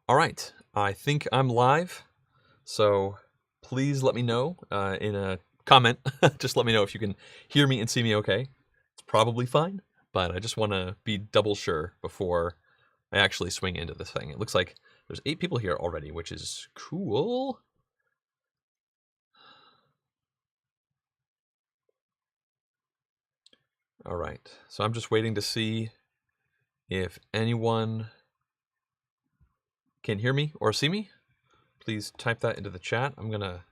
All right, I think I'm live, so please let me know in a comment. Just let me know if you can hear me and see me okay. It's probably fine, but I just want to be double sure before I actually swing into this thing. It looks like there's 8 people here already, which is cool. All right, so I'm just waiting to see if anyone can hear me or see me. Please type that into the chat. I'm going to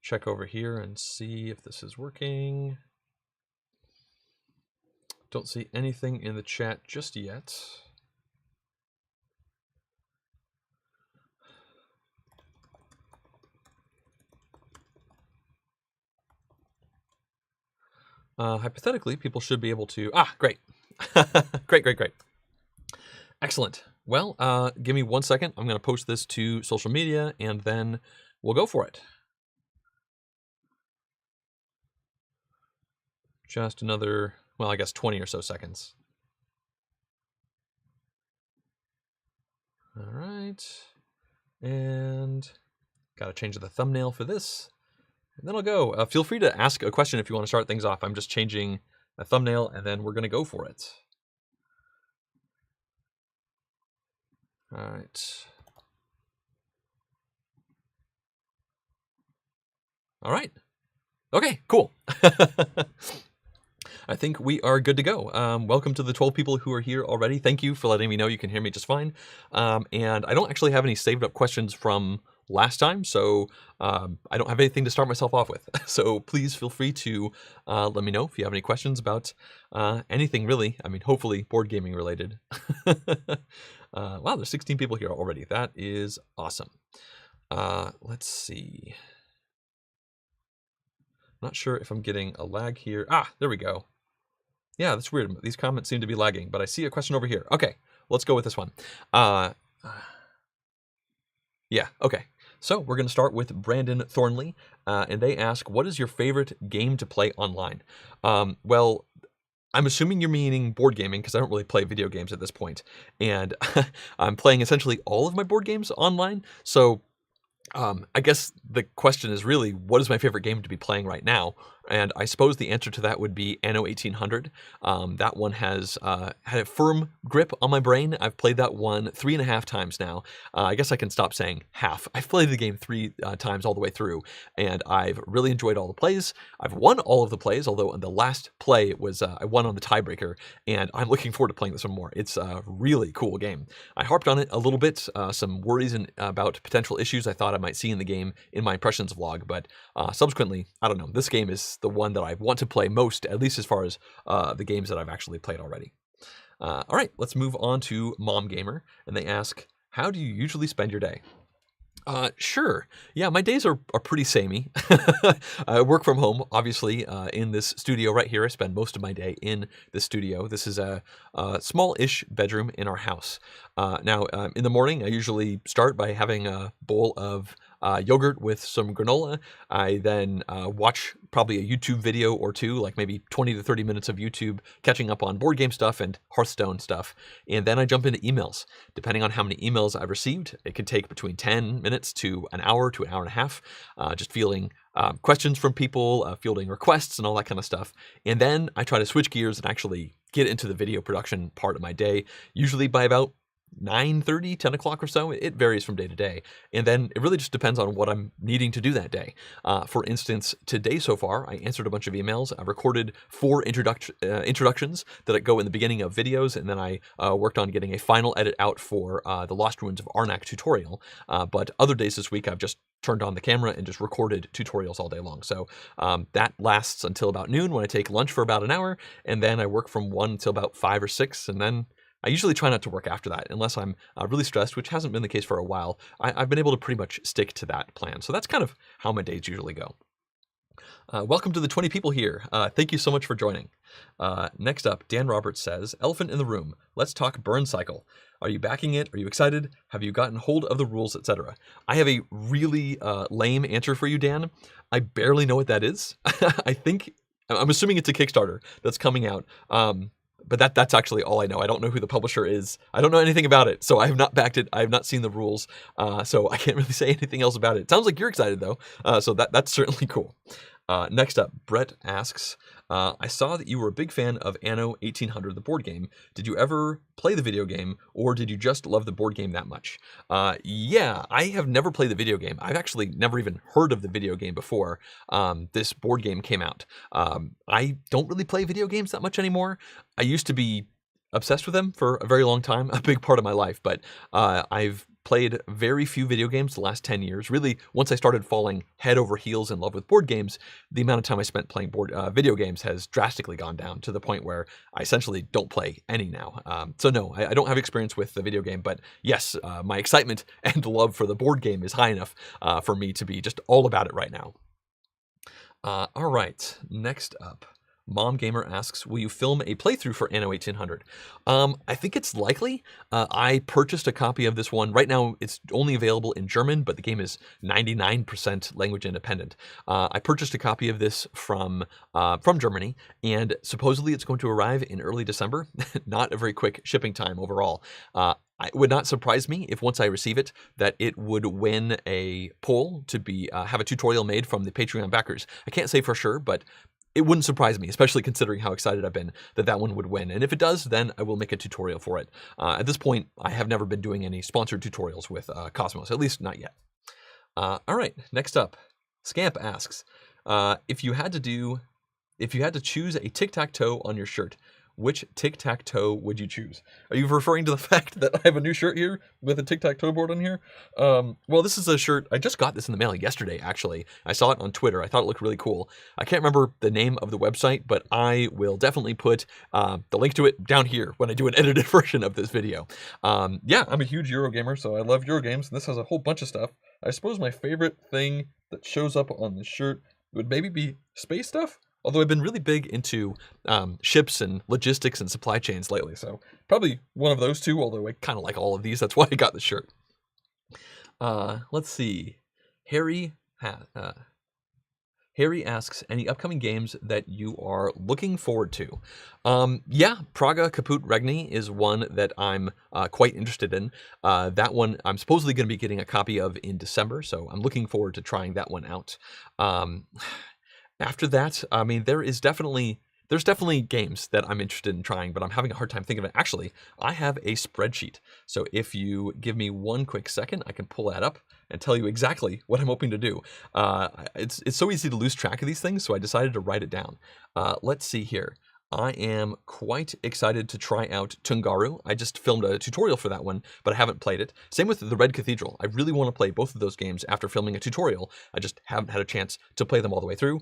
check over here and see if this is working. Don't see anything in the chat just yet. Hypothetically, people should be able to... great. Great. Excellent. Well, give me 1 second. I'm going to post this to social media, and then we'll go for it. Just another, well, I guess 20 or so seconds. All right. And got to change the thumbnail for this. And then I'll go. Feel free to ask a question if you want to start things off. I'm just changing a thumbnail, and then we're going to go for it. All right. All right. Okay, cool. I think we are good to go. Welcome to the 12 people who are here already. Thank you for letting me know you can hear me just fine. And I don't actually have any saved up questions from last time, so I don't have anything to start myself off with. So please feel free to let me know if you have any questions about anything really. I mean, hopefully board gaming related. Wow, there's 16 people here already. That is awesome. Let's see. Not sure if I'm getting a lag here. There we go. Yeah, that's weird. These comments seem to be lagging, but I see a question over here. Okay, let's go with this one. Yeah, okay. So we're going to start with Brandon Thornley, and they ask, what is your favorite game to play online? Well, I'm assuming you're meaning board gaming, because I don't really play video games at this point. And I'm playing essentially all of my board games online, so I guess the question is really, what is my favorite game to be playing right now? And I suppose the answer to that would be Anno 1800. That one has had a firm grip on my brain. I've played that one 3.5 times now. I guess I can stop saying half. I've played the game 3 times all the way through, and I've really enjoyed all the plays. I've won all of the plays, although in the last play was I won on the tiebreaker, and I'm looking forward to playing this one more. It's a really cool game. I harped on it a little bit, some worries about potential issues I thought I might see in the game in my impressions vlog, but subsequently, I don't know, this game is the one that I want to play most, at least as far as the games that I've actually played already. All right, let's move on to Mom Gamer, and they ask, how do you usually spend your day? Sure. Yeah, my days are pretty samey. I work from home, obviously, in this studio right here. I spend most of my day in the studio. This is a small-ish bedroom in our house. Now, in the morning, I usually start by having a bowl of yogurt with some granola. I then watch probably a YouTube video or two, like maybe 20 to 30 minutes of YouTube, catching up on board game stuff and Hearthstone stuff. And then I jump into emails. Depending on how many emails I've received, it can take between 10 minutes to an hour and a half, just fielding questions from people, fielding requests and all that kind of stuff. And then I try to switch gears and actually get into the video production part of my day, usually by about 9:30, 10 o'clock or so. It varies from day to day. And then it really just depends on what I'm needing to do that day. For instance, today so far, I answered a bunch of emails. I recorded 4 introductions that go in the beginning of videos, and then I worked on getting a final edit out for the Lost Ruins of Arnak tutorial. But other days this week, I've just turned on the camera and just recorded tutorials all day long. So that lasts until about noon, when I take lunch for about an hour, and then I work from 1 till about 5 or 6, and then I usually try not to work after that unless I'm really stressed, which hasn't been the case for a while. I've been able to pretty much stick to that plan. So that's kind of how my days usually go. Welcome to the 20 people here. Thank you so much for joining. Next up, Dan Roberts says, Elephant in the Room, let's talk Burn Cycle. Are you backing it? Are you excited? Have you gotten hold of the rules, etc.? I have a really lame answer for you, Dan. I barely know what that is. I'm assuming it's a Kickstarter that's coming out. but that's actually all I know. I don't know who the publisher is. I don't know anything about it, so I have not backed it. I have not seen the rules, so I can't really say anything else about it. It sounds like you're excited though, so that's certainly cool. Next up, Brett asks, I saw that you were a big fan of Anno 1800, the board game. Did you ever play the video game, or did you just love the board game that much? Yeah, I have never played the video game. I've actually never even heard of the video game before this board game came out. I don't really play video games that much anymore. I used to be obsessed with them for a very long time, a big part of my life, but I've played very few video games the last 10 years. Really, once I started falling head over heels in love with board games, the amount of time I spent playing video games has drastically gone down to the point where I essentially don't play any now. So no, I don't have experience with the video game, but yes, my excitement and love for the board game is high enough for me to be just all about it right now. All right, next up. Mom Gamer asks, will you film a playthrough for Anno 1800? I think it's likely. I purchased a copy of this one. Right now, it's only available in German, but the game is 99% language independent. I purchased a copy of this from Germany, and supposedly it's going to arrive in early December. Not a very quick shipping time overall. It would not surprise me if once I receive it, that it would win a poll to be have a tutorial made from the Patreon backers. I can't say for sure, but it wouldn't surprise me, especially considering how excited I've been that one would win. And if it does, then I will make a tutorial for it. At this point, I have never been doing any sponsored tutorials with Cosmos, at least not yet. All right, next up, Scamp asks, if you had to choose a tic-tac-toe on your shirt, which tic-tac-toe would you choose? Are you referring to the fact that I have a new shirt here with a tic-tac-toe board on here? Well, this is a shirt. I just got this in the mail yesterday, actually. I saw it on Twitter. I thought it looked really cool. I can't remember the name of the website, but I will definitely put the link to it down here when I do an edited version of this video. Yeah, I'm a huge Eurogamer, so I love Eurogames, and this has a whole bunch of stuff. I suppose my favorite thing that shows up on this shirt would maybe be space stuff? Although I've been really big into ships and logistics and supply chains lately, so probably one of those two, although I kind of like all of these. That's why I got the shirt. Let's see. Harry asks, any upcoming games that you are looking forward to? Yeah, Praga Caput Regni is one that I'm quite interested in. That one I'm supposedly going to be getting a copy of in December, so I'm looking forward to trying that one out. After that, I mean, there's definitely games that I'm interested in trying, but I'm having a hard time thinking of it. Actually, I have a spreadsheet. So if you give me one quick second, I can pull that up and tell you exactly what I'm hoping to do. It's so easy to lose track of these things, so I decided to write it down. Let's see here. I am quite excited to try out Tungaru. I just filmed a tutorial for that one, but I haven't played it. Same with The Red Cathedral. I really want to play both of those games after filming a tutorial. I just haven't had a chance to play them all the way through.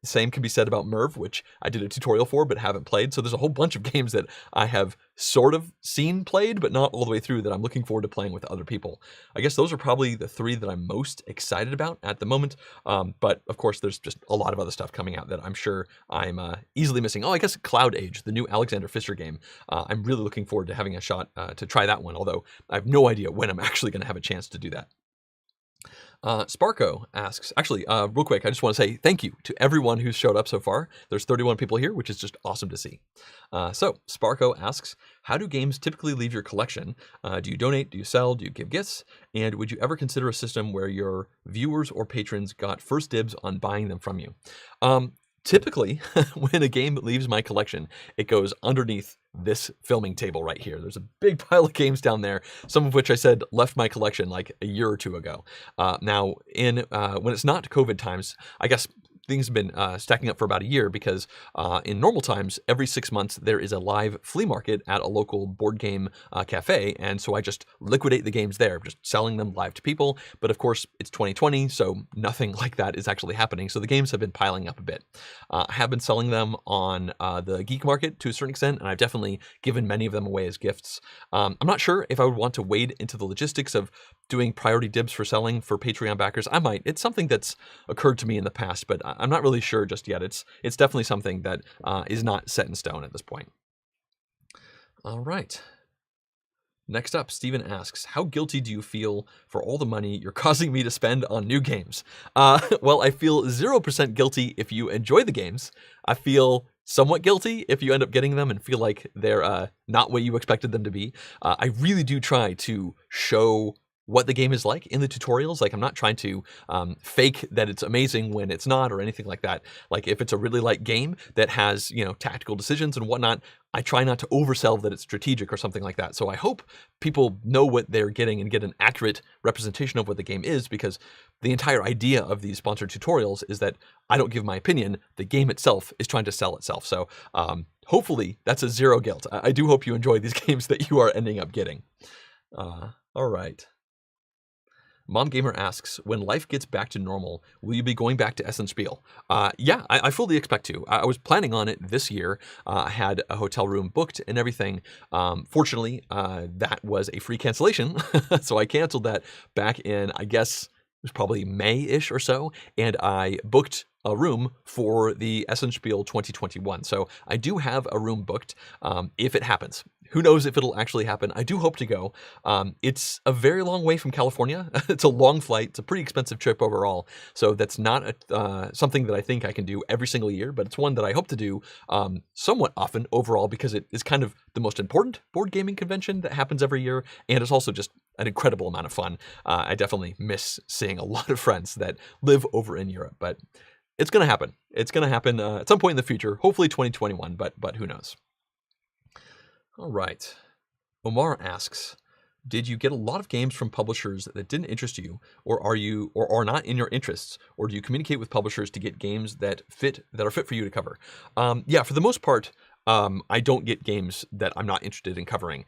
Same can be said about Merv, which I did a tutorial for but haven't played. So there's a whole bunch of games that I have sort of seen played, but not all the way through, that I'm looking forward to playing with other people. I guess those are probably the three that I'm most excited about at the moment. But of course, there's just a lot of other stuff coming out that I'm sure I'm easily missing. Oh, I guess Cloud Age, the new Alexander Fisher game. I'm really looking forward to having a shot to try that one, although I have no idea when I'm actually going to have a chance to do that. Sparko asks, actually, real quick, I just want to say thank you to everyone who's showed up so far. There's 31 people here, which is just awesome to see. So Sparko asks, how do games typically leave your collection? Do you donate? Do you sell? Do you give gifts? And would you ever consider a system where your viewers or patrons got first dibs on buying them from you? Typically, when a game leaves my collection, it goes underneath this filming table right here. There's a big pile of games down there, some of which I said left my collection like a year or two ago. Now, when it's not COVID times, I guess things have been stacking up for about a year, because in normal times, every 6 months, there is a live flea market at a local board game cafe. And so I just liquidate the games there, just selling them live to people. But of course, it's 2020, so nothing like that is actually happening. So the games have been piling up a bit. I have been selling them on the geek market to a certain extent, and I've definitely given many of them away as gifts. I'm not sure if I would want to wade into the logistics of doing priority dibs for selling for Patreon backers. I might. It's something that's occurred to me in the past, but I'm not really sure just yet. It's definitely something that is not set in stone at this point. All right. Next up, Steven asks, how guilty do you feel for all the money you're causing me to spend on new games? Well, I feel 0% guilty if you enjoy the games. I feel somewhat guilty if you end up getting them and feel like they're not what you expected them to be. I really do try to show what the game is like in the tutorials. Like, I'm not trying to fake that it's amazing when it's not or anything like that. Like, if it's a really light game that has, tactical decisions and whatnot, I try not to oversell that it's strategic or something like that. So I hope people know what they're getting and get an accurate representation of what the game is, because the entire idea of these sponsored tutorials is that I don't give my opinion. The game itself is trying to sell itself. So hopefully that's a zero guilt. I do hope you enjoy these games that you are ending up getting. All right. Mom Gamer asks, when life gets back to normal, will you be going back to Essen Spiel? Yeah, I fully expect to. I was planning on it this year. I had a hotel room booked and everything. Fortunately, that was a free cancellation, so I canceled that back in, I guess, it was probably May-ish or so, and I booked a room for the Essen Spiel 2021. So I do have a room booked if it happens. Who knows if it'll actually happen? I do hope to go. It's a very long way from California. It's a long flight. It's a pretty expensive trip overall. So that's not something that I think I can do every single year, but it's one that I hope to do somewhat often overall, because it is kind of the most important board gaming convention that happens every year. And it's also just an incredible amount of fun. I definitely miss seeing a lot of friends that live over in Europe, but it's going to happen. It's going to happen at some point in the future, hopefully 2021, but who knows? All right. Omar asks, did you get a lot of games from publishers that didn't interest you, or are not in your interests, or do you communicate with publishers to get games that are fit for you to cover? Yeah, for the most part, I don't get games that I'm not interested in covering.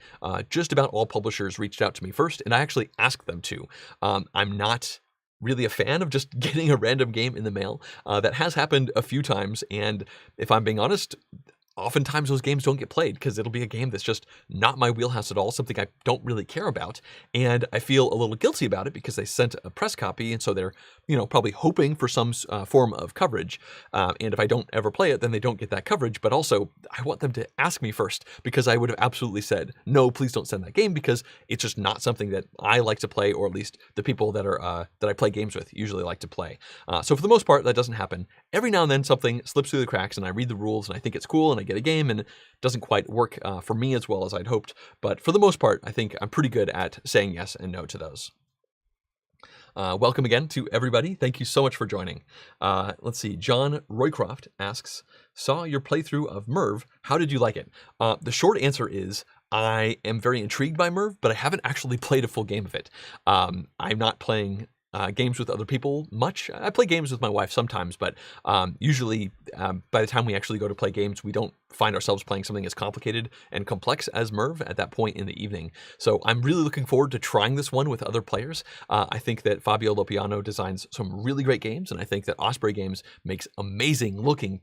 Just about all publishers reached out to me first, and I actually asked them to. I'm not really a fan of just getting a random game in the mail. That has happened a few times, and if I'm being honest, oftentimes those games don't get played because it'll be a game that's just not my wheelhouse at all, something I don't really care about, and I feel a little guilty about it because they sent a press copy, and so they're, probably hoping for some form of coverage, and if I don't ever play it, then they don't get that coverage. But also, I want them to ask me first, because I would have absolutely said, no, please don't send that game, because it's just not something that I like to play, or at least the people that I play games with usually like to play. So for the most part, that doesn't happen. Every now and then something slips through the cracks, and I read the rules, and I think it's cool, and I get a game, and it doesn't quite work for me as well as I'd hoped. But for the most part, I think I'm pretty good at saying yes and no to those. Welcome again to everybody. Thank you so much for joining. Let's see. John Roycroft asks, saw your playthrough of Merv. How did you like it? The short answer is I am very intrigued by Merv, but I haven't actually played a full game of it. I'm not playing games with other people much. I play games with my wife sometimes, but usually by the time we actually go to play games, we don't find ourselves playing something as complicated and complex as Merv at that point in the evening. So I'm really looking forward to trying this one with other players. I think that Fabio Lopiano designs some really great games, and I think that Osprey Games makes amazing looking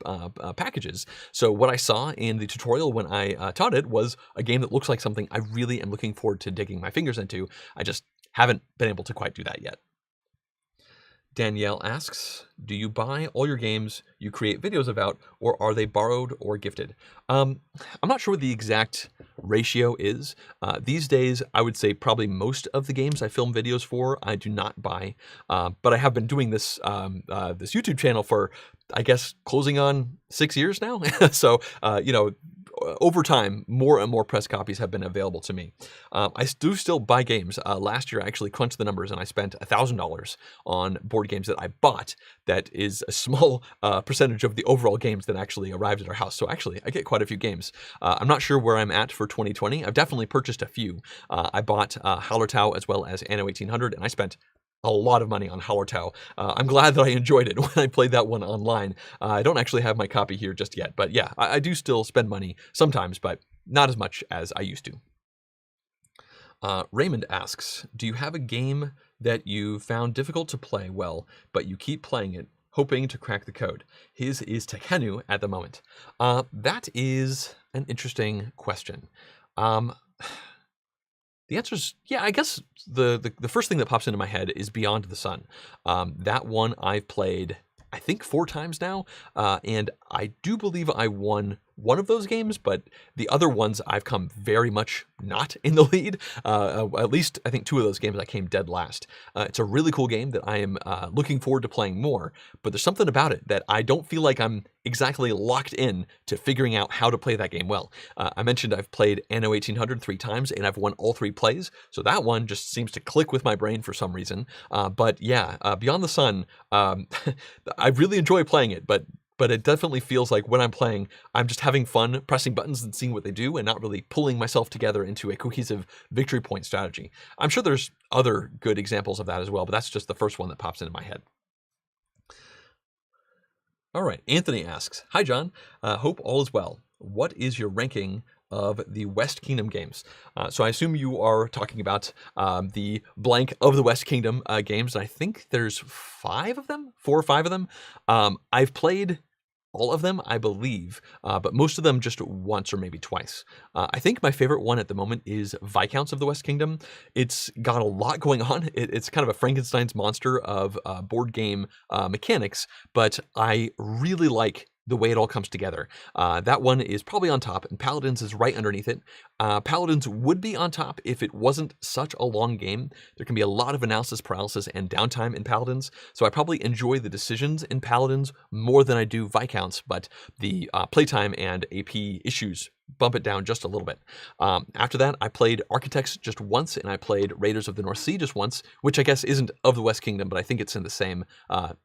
packages. So what I saw in the tutorial when I taught it was a game that looks like something I really am looking forward to digging my fingers into. I just haven't been able to quite do that yet. Danielle asks, do you buy all your games you create videos about, or are they borrowed or gifted? I'm not sure what the exact ratio is. These days, I would say probably most of the games I film videos for, I do not buy. But I have been doing this this YouTube channel for, I guess, closing on 6 years now. So, over time, more and more press copies have been available to me. I do still buy games. Last year, I actually crunched the numbers, and I spent $1,000 on board games that I bought. That is a small percentage of the overall games that actually arrived at our house. So actually, I get quite a few games. I'm not sure where I'm at for 2020. I've definitely purchased a few. I bought Hallertau as well as Anno 1800, and I spent a lot of money on Hallertau. I'm glad that I enjoyed it when I played that one online. I don't actually have my copy here just yet, but yeah, I do still spend money sometimes, but not as much as I used to. Raymond asks, do you have a game that you found difficult to play well, but you keep playing it, hoping to crack the code? His is Tekhenu at the moment. That is an interesting question. The answer is, yeah, I guess the first thing that pops into my head is Beyond the Sun. That one I've played, I think, 4 times now, and I do believe I won one of those games, but the other ones I've come very much not in the lead. At least I think 2 of those games I came dead last. It's a really cool game that I am looking forward to playing more, but there's something about it that I don't feel like I'm exactly locked in to figuring out how to play that game well. I mentioned I've played Anno 1800 3 times and I've won all 3 plays, so that one just seems to click with my brain for some reason. But yeah, Beyond the Sun, I really enjoy playing it, but it definitely feels like when I'm playing, I'm just having fun pressing buttons and seeing what they do and not really pulling myself together into a cohesive victory point strategy. I'm sure there's other good examples of that as well, but that's just the first one that pops into my head. All right, Anthony asks, "Hi John, hope all is well. What is your ranking of the West Kingdom games?" So I assume you are talking about the blank of the West Kingdom games. I think there's 5 of them, 4 or 5 of them. I've played all of them, I believe, but most of them just once or maybe twice. I think my favorite one at the moment is Viscounts of the West Kingdom. It's got a lot going on. It's kind of a Frankenstein's monster of board game mechanics, but I really like the way it all comes together. That one is probably on top, and Paladins is right underneath it. Paladins would be on top if it wasn't such a long game. There can be a lot of analysis paralysis and downtime in Paladins, so I probably enjoy the decisions in Paladins more than I do Viscounts, but the playtime and AP issues bump it down just a little bit. After that, I played Architects just once, and I played Raiders of the North Sea just once, which I guess isn't of the West Kingdom, but I think it's in the same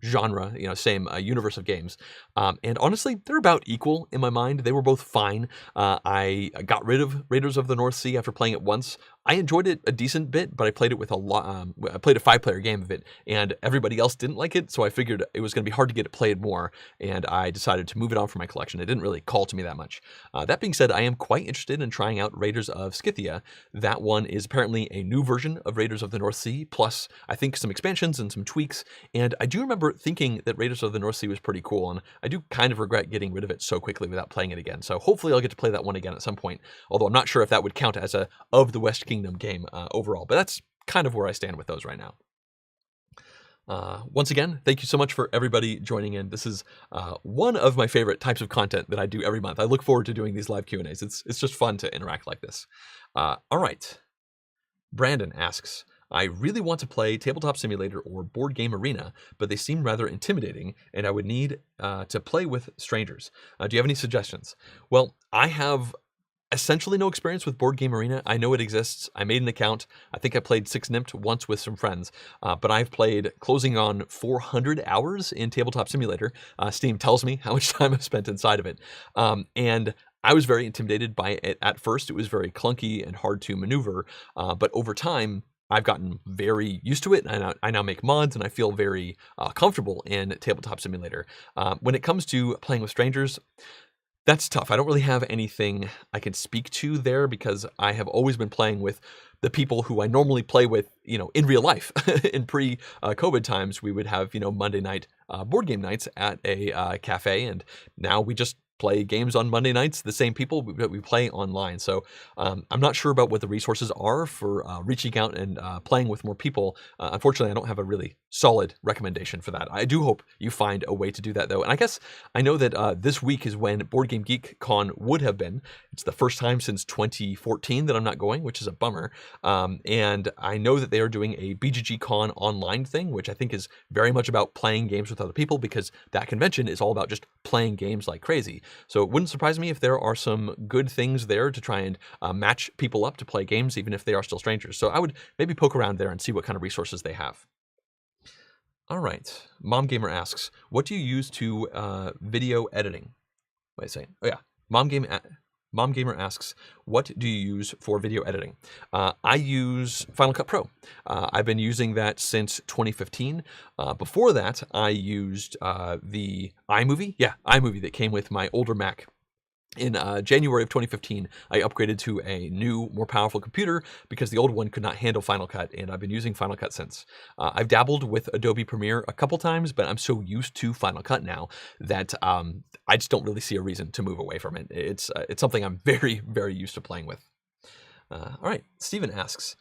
genre, same universe of games. And honestly, they're about equal in my mind. They were both fine. I got rid of Raiders of the North Sea after playing it once. I enjoyed it a decent bit, but I played it with a lot. I played a 5-player game of it, and everybody else didn't like it, so I figured it was going to be hard to get it played more, and I decided to move it on from my collection. It didn't really call to me that much. That being said, I am quite interested in trying out Raiders of Scythia. That one is apparently a new version of Raiders of the North Sea, plus I think some expansions and some tweaks, and I do remember thinking that Raiders of the North Sea was pretty cool, and I do kind of regret getting rid of it so quickly without playing it again. So hopefully I'll get to play that one again at some point, although I'm not sure if that would count as a of the West Kingdom game overall, but that's kind of where I stand with those right now. Once again, thank you so much for everybody joining in. This is one of my favorite types of content that I do every month. I look forward to doing these live Q&As. It's just fun to interact like this. All right. Brandon asks, "I really want to play Tabletop Simulator or Board Game Arena, but they seem rather intimidating, and I would need to play with strangers. Do you have any suggestions?" Well, I have essentially no experience with Board Game Arena. I know it exists. I made an account. I think I played 6-Nipt once with some friends, but I've played closing on 400 hours in Tabletop Simulator. Steam tells me how much time I've spent inside of it. And I was very intimidated by it at first. It was very clunky and hard to maneuver, but over time, I've gotten very used to it, and I now make mods, and I feel very comfortable in Tabletop Simulator. When it comes to playing with strangers, that's tough. I don't really have anything I can speak to there because I have always been playing with the people who I normally play with, in real life. In pre-COVID times, we would have, Monday night board game nights at a cafe, and now we just play games on Monday nights, the same people that we play online. So I'm not sure about what the resources are for reaching out and playing with more people. Unfortunately, I don't have a really solid recommendation for that. I do hope you find a way to do that, though. And I guess I know that this week is when Board Game Geek Con would have been. It's the first time since 2014 that I'm not going, which is a bummer. And I know that they are doing a BGG Con online thing, which I think is very much about playing games with other people, because that convention is all about just playing games like crazy. So it wouldn't surprise me if there are some good things there to try and match people up to play games, even if they are still strangers. So I would maybe poke around there and see what kind of resources they have. All right. Mom Gamer asks, "What do you use to video editing?" Wait a second. Oh yeah. Mom Gamer asks, "What do you use for video editing?" I use Final Cut Pro. I've been using that since 2015. Before that, I used the iMovie. Yeah, iMovie that came with my older Mac. In January of 2015, I upgraded to a new, more powerful computer because the old one could not handle Final Cut, and I've been using Final Cut since. I've dabbled with Adobe Premiere a couple times, but I'm so used to Final Cut now that I just don't really see a reason to move away from it. It's something I'm very, very used to playing with. All right, Steven asks,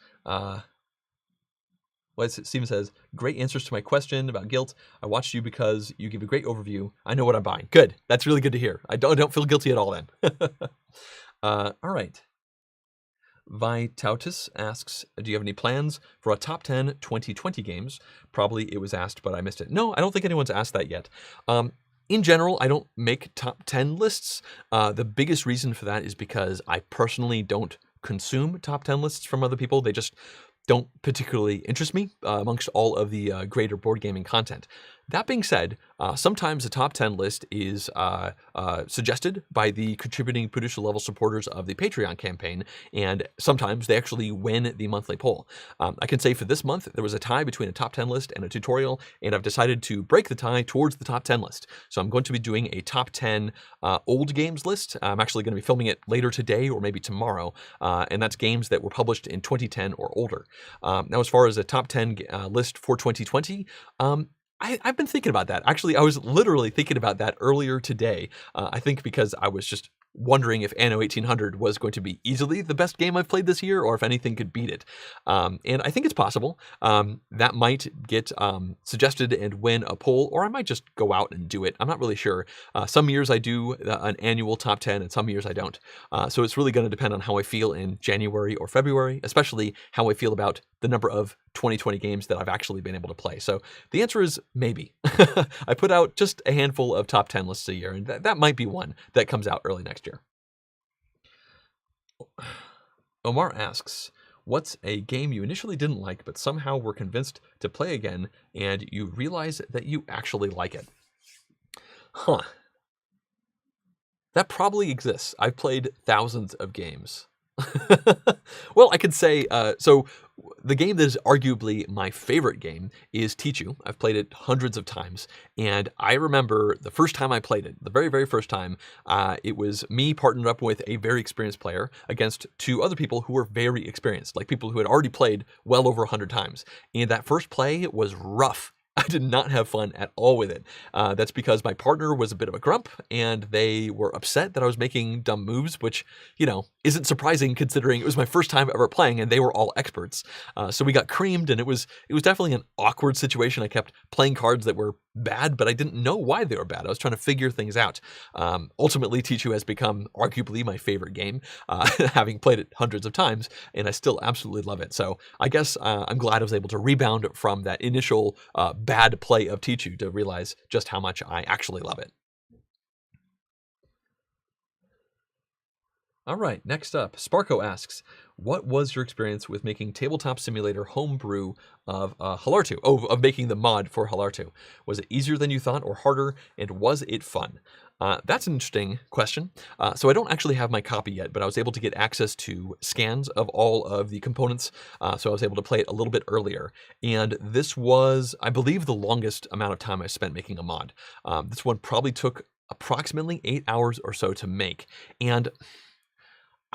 Well, Steven says, great answers to my question about guilt. I watched you because you give a great overview. I know what I'm buying. Good. That's really good to hear. I don't feel guilty at all then. All right. Vitautus asks, do you have any plans for a top 10 2020 games? Probably it was asked, but I missed it. No, I don't think anyone's asked that yet. In general, I don't make top 10 lists. The biggest reason for that is because I personally don't consume top 10 lists from other people. They just don't particularly interest me amongst all of the greater board gaming content. That being said, sometimes a top 10 list is suggested by the contributing producer level supporters of the Patreon campaign, and sometimes they actually win the monthly poll. I can say for this month, there was a tie between a top 10 list and a tutorial, and I've decided to break the tie towards the top 10 list. So I'm going to be doing a top 10 old games list. I'm actually going to be filming it later today or maybe tomorrow, and that's games that were published in 2010 or older. Now, as far as a top 10 list for 2020, I've been thinking about that. Actually, I was literally thinking about that earlier today. I think because I was just wondering if Anno 1800 was going to be easily the best game I've played this year, or if anything could beat it. And I think it's possible. That might get suggested and win a poll, or I might just go out and do it. I'm not really sure. Some years I do an annual top 10, and some years I don't. So it's really going to depend on how I feel in January or February, especially how I feel about the number of 2020 games that I've actually been able to play. So the answer is maybe. I put out just a handful of top 10 lists a year, and that might be one that comes out early next year. Omar asks, what's a game you initially didn't like, but somehow were convinced to play again, and you realize that you actually like it? Huh. That probably exists. I've played thousands of games. Well, I could say, so the game that is arguably my favorite game is Tichu. I've played it hundreds of times, and I remember the first time I played it, the very, very first time, it was me partnered up with a very experienced player against two other people who were very experienced, like people who had already played well over 100 times. And that first play was rough. I did not have fun at all with it. That's because my partner was a bit of a grump, and they were upset that I was making dumb moves, which, you know, isn't surprising considering it was my first time ever playing, and they were all experts. So we got creamed, and it was definitely an awkward situation. I kept playing cards that were bad, but I didn't know why they were bad. I was trying to figure things out. Ultimately, Tichu has become arguably my favorite game, having played it hundreds of times, and I still absolutely love it. So I guess I'm glad I was able to rebound from that initial bad play of Tichu to realize just how much I actually love it. All right, next up, Sparko asks, what was your experience with making Tabletop Simulator homebrew of Halartu? Oh, of making the mod for Halartu. Was it easier than you thought or harder, and was it fun? That's an interesting question. So I don't actually have my copy yet, but I was able to get access to scans of all of the components, so I was able to play it a little bit earlier. And this was, I believe, the longest amount of time I spent making a mod. This one probably took approximately 8 hours or so to make, and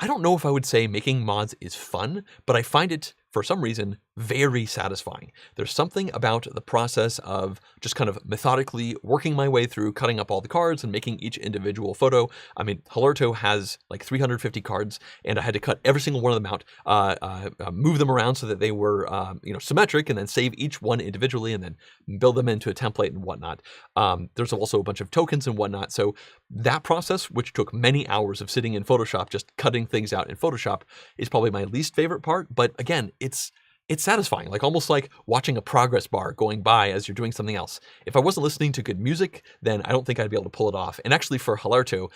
I don't know if I would say making mods is fun, but I find it, for some reason, very satisfying. There's something about the process of just kind of methodically working my way through, cutting up all the cards and making each individual photo. I mean, Halarto has like 350 cards, and I had to cut every single one of them out, move them around so that they were symmetric, and then save each one individually, and then build them into a template and whatnot. There's also a bunch of tokens and whatnot. So that process, which took many hours of sitting in Photoshop, just cutting things out in Photoshop, is probably my least favorite part. But again, it's satisfying, like almost like watching a progress bar going by as you're doing something else. If I wasn't listening to good music, then I don't think I'd be able to pull it off. And actually for Halarto,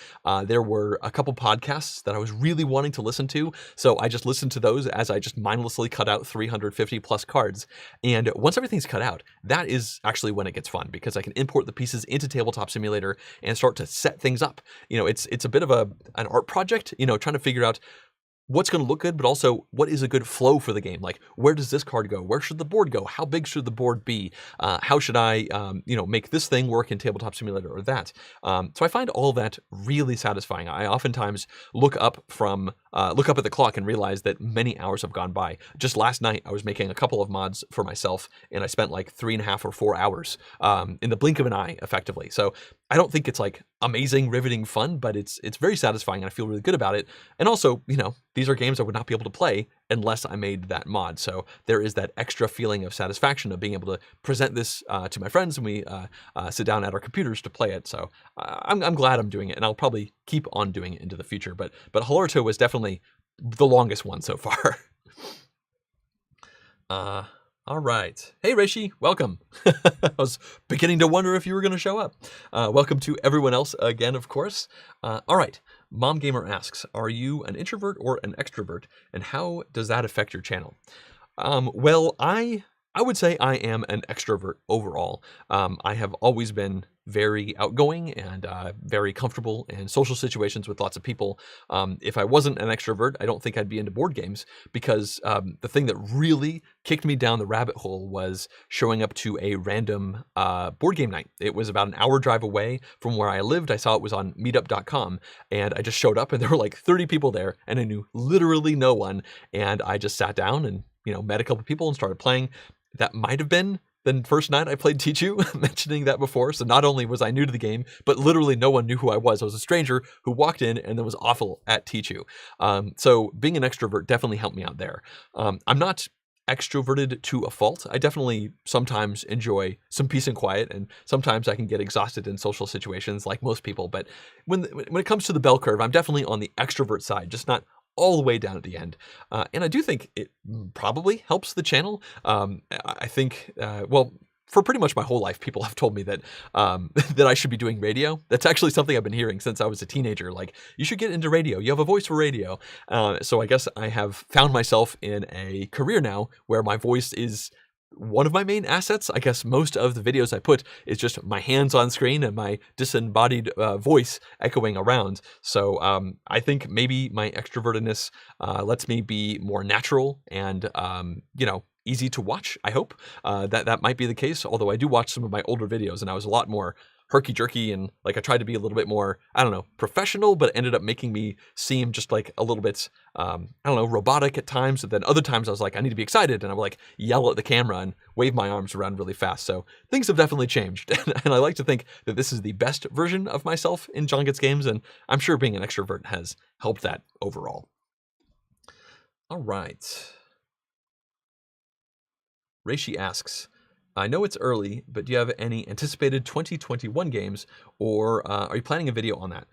there were a couple podcasts that I was really wanting to listen to, so I just listened to those as I just mindlessly cut out 350 plus cards. And once everything's cut out, that is actually when it gets fun, because I can import the pieces into Tabletop Simulator and start to set things up. You know, it's a bit of an art project, you know, trying to figure out what's going to look good, but also what is a good flow for the game? Like, where does this card go? Where should the board go? How big should the board be? How should I, make this thing work in Tabletop Simulator or that? So I find all that really satisfying. I oftentimes look up at the clock and realize that many hours have gone by. Just last night, I was making a couple of mods for myself, and I spent like 3.5 or 4 hours in the blink of an eye, effectively. So I don't think it's like amazing, riveting fun, but it's very satisfying, and I feel really good about it. And also, these are games I would not be able to play unless I made that mod. So there is that extra feeling of satisfaction of being able to present this to my friends and we sit down at our computers to play it. So I'm glad I'm doing it, and I'll probably keep on doing it into the future. But Hallertau was definitely the longest one so far. All right. Hey, Reishi, welcome. I was beginning to wonder if you were going to show up. Welcome to everyone else again, of course. All right. Mom Gamer asks, are you an introvert or an extrovert, and how does that affect your channel? Well, I would say I am an extrovert overall. I have always been very outgoing and very comfortable in social situations with lots of people. If I wasn't an extrovert, I don't think I'd be into board games, because the thing that really kicked me down the rabbit hole was showing up to a random board game night. It was about an hour drive away from where I lived. I saw it was on meetup.com, and I just showed up, and there were like 30 people there, and I knew literally no one. And I just sat down and, met a couple of people and started playing. That might have been the first night I played Tichu, mentioning that before. So not only was I new to the game, but literally no one knew who I was. I was a stranger who walked in and then was awful at Tichu. So being an extrovert definitely helped me out there. I'm not extroverted to a fault. I definitely sometimes enjoy some peace and quiet, and sometimes I can get exhausted in social situations like most people. But when it comes to the bell curve, I'm definitely on the extrovert side, just not all the way down at the end. And I do think it probably helps the channel. I think, well, for pretty much my whole life, people have told me that that I should be doing radio. That's actually something I've been hearing since I was a teenager. Like, you should get into radio. You have a voice for radio. So I guess I have found myself in a career now where my voice is one of my main assets. I guess most of the videos I put is just my hands on screen and my disembodied voice echoing around. So I think maybe my extrovertedness lets me be more natural and, easy to watch. I hope that might be the case. Although I do watch some of my older videos and I was a lot more herky-jerky, and like I tried to be a little bit more, professional, but it ended up making me seem just like a little bit, robotic at times. And then other times I was like, I need to be excited, and I would like yell at the camera and wave my arms around really fast. So things have definitely changed, and I like to think that this is the best version of myself in John Gets Games, and I'm sure being an extrovert has helped that overall. All right. Reishi asks, I know it's early, but do you have any anticipated 2021 games, or are you planning a video on that?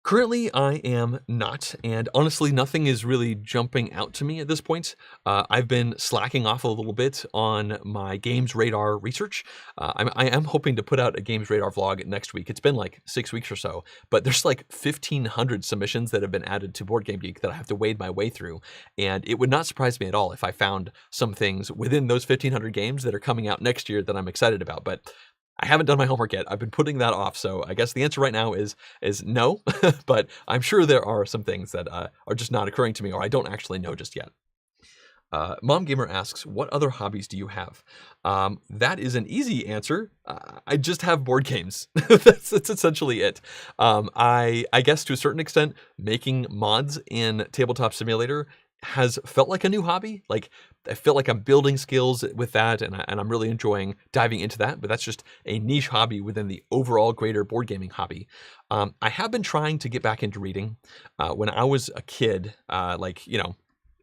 Currently, I am not, and honestly, nothing is really jumping out to me at this point. I've been slacking off a little bit on my Games Radar research. I am hoping to put out a Games Radar vlog next week. It's been like 6 weeks or so, but there's like 1,500 submissions that have been added to Board Game Geek that I have to wade my way through, and it would not surprise me at all if I found some things within those 1,500 games that are coming out next year that I'm excited about. But I haven't done my homework yet. I've been putting that off. So I guess the answer right now is no, but I'm sure there are some things that are just not occurring to me, or I don't actually know just yet. Mom Gamer asks, what other hobbies do you have? That is an easy answer. I just have board games. That's essentially it. I guess to a certain extent, making mods in Tabletop Simulator has felt like a new hobby. Like, I feel like I'm building skills with that, and I'm really enjoying diving into that, but that's just a niche hobby within the overall greater board gaming hobby. I have been trying to get back into reading. When I was a kid, 8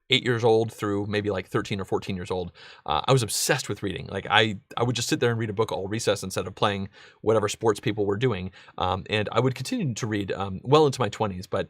years old through maybe like 13 or 14 years old, I was obsessed with reading. Like, I would just sit there and read a book all recess instead of playing whatever sports people were doing. And I would continue to read well into my 20s, but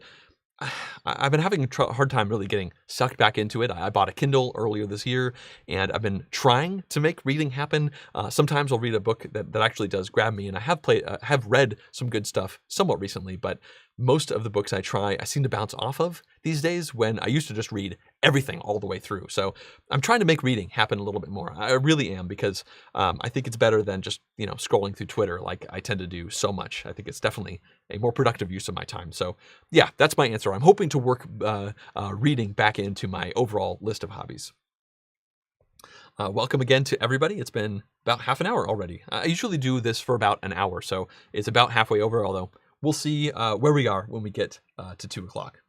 I've been having a hard time really getting sucked back into it. I bought a Kindle earlier this year, and I've been trying to make reading happen. Sometimes I'll read a book that actually does grab me, and I have read some good stuff somewhat recently, but most of the books I seem to bounce off of these days, when I used to just read everything all the way through. So I'm trying to make reading happen a little bit more. I really am, because I think it's better than just, scrolling through Twitter like I tend to do so much. I think it's definitely a more productive use of my time. So yeah, that's my answer. I'm hoping to work reading back into my overall list of hobbies. Welcome again to everybody. It's been about half an hour already. I usually do this for about an hour, so it's about halfway over, although we'll see where we are when we get to 2 o'clock.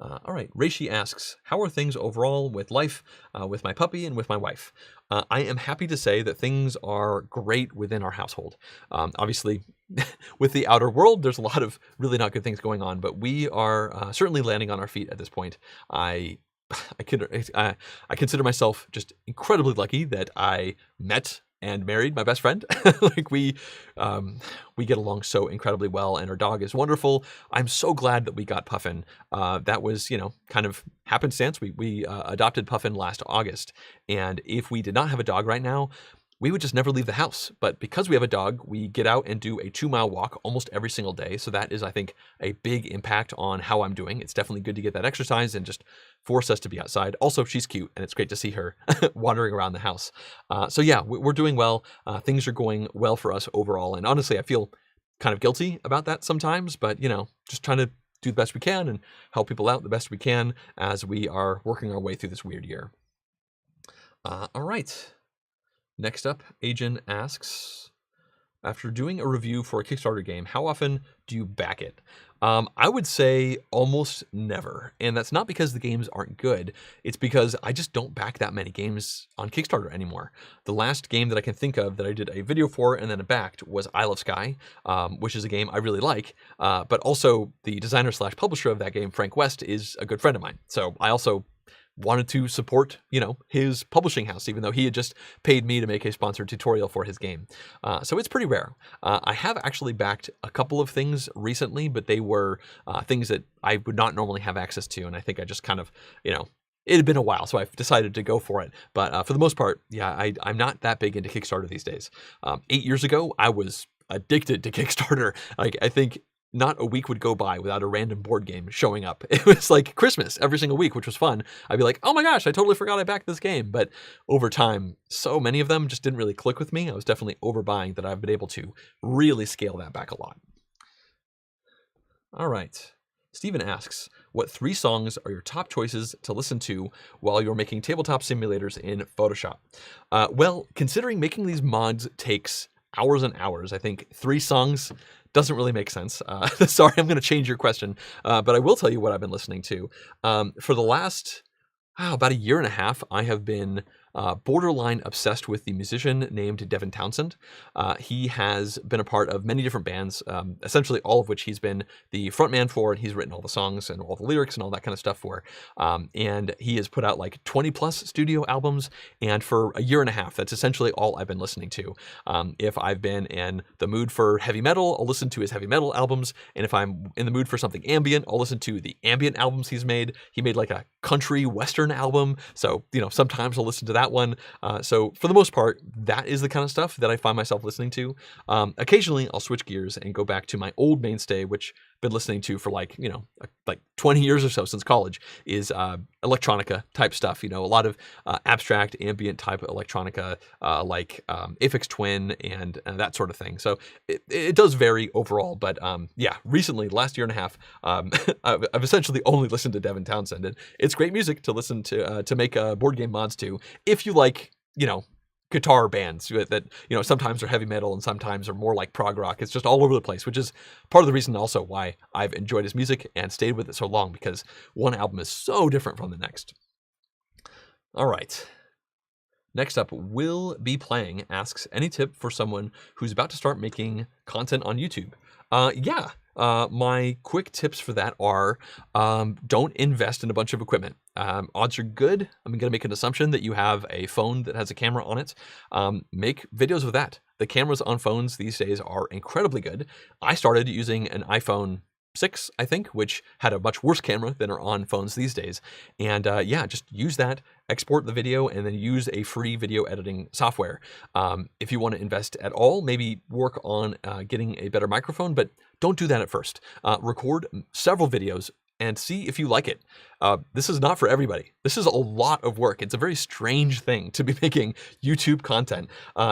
All right, Reishi asks, how are things overall with life, with my puppy and with my wife? I am happy to say that things are great within our household. Obviously, with the outer world, there's a lot of really not good things going on, but we are certainly landing on our feet at this point. I I consider myself just incredibly lucky that I met and married my best friend. Like we get along so incredibly well, and our dog is wonderful. I'm so glad that we got Puffin. That was, kind of happenstance. We adopted Puffin last August, and if we did not have a dog right now, we would just never leave the house. But because we have a dog, we get out and do a 2-mile walk almost every single day. So that is, I think, a big impact on how I'm doing. It's definitely good to get that exercise and just force us to be outside. Also, she's cute, and it's great to see her wandering around the house. So yeah, we're doing well. Things are going well for us overall. And honestly, I feel kind of guilty about that sometimes, but just trying to do the best we can and help people out the best we can as we are working our way through this weird year. All right. Next up, Ajin asks, after doing a review for a Kickstarter game, how often do you back it? I would say almost never. And that's not because the games aren't good. It's because I just don't back that many games on Kickstarter anymore. The last game that I can think of that I did a video for and then backed was Isle of Skye, which is a game I really like. But also the designer/publisher of that game, Frank West, is a good friend of mine. So I also wanted to support, his publishing house, even though he had just paid me to make a sponsored tutorial for his game. So it's pretty rare. I have actually backed a couple of things recently, but they were things that I would not normally have access to. And I think I just kind of, it had been a while, so I've decided to go for it. But for the most part, yeah, I'm not that big into Kickstarter these days. 8 years ago, I was addicted to Kickstarter. Like, I think not a week would go by without a random board game showing up. It was like Christmas every single week, which was fun. I'd be like, oh my gosh, I totally forgot I backed this game. But over time, so many of them just didn't really click with me. I was definitely overbuying that I've been able to really scale that back a lot. All right. Steven asks, what 3 songs are your top choices to listen to while you're making tabletop simulators in Photoshop? Well, considering making these mods takes hours and hours, I think 3 songs doesn't really make sense. Sorry, I'm going to change your question, but I will tell you what I've been listening to. For the last about a year and a half, I have been borderline obsessed with the musician named Devin Townsend. He has been a part of many different bands, essentially all of which he's been the frontman for, and he's written all the songs and all the lyrics and all that kind of stuff for. And he has put out like 20 plus studio albums, and for a year and a half, that's essentially all I've been listening to. If I've been in the mood for heavy metal, I'll listen to his heavy metal albums, and if I'm in the mood for something ambient, I'll listen to the ambient albums he's made. He made like a country western album, so sometimes I'll listen to that one. So for the most part, that is the kind of stuff that I find myself listening to. Occasionally, I'll switch gears and go back to my old mainstay, which I've been listening to for like 20 years or so since college, is electronica type stuff. A lot of abstract ambient type electronica, like Aphex Twin and that sort of thing. So it does vary overall, but yeah, recently, last year and a half, I've essentially only listened to Devin Townsend, and it's great music to listen to make board game mods to, if you like, guitar bands that sometimes are heavy metal and sometimes are more like prog rock. It's just all over the place, which is part of the reason also why I've enjoyed his music and stayed with it so long, because one album is so different from the next. All right. Next up, Will Be Playing asks, any tip for someone who's about to start making content on YouTube? Yeah. My quick tips for that are, don't invest in a bunch of equipment. Odds are good. I'm going to make an assumption that you have a phone that has a camera on it. Make videos with that. The cameras on phones these days are incredibly good. I started using an iPhone 6, I think, which had a much worse camera than are on phones these days. And yeah, just use that, export the video, and then use a free video editing software. If you want to invest at all, maybe work on getting a better microphone, but don't do that at first. Record several videos and see if you like it. This is not for everybody. This is a lot of work. It's a very strange thing to be making YouTube content.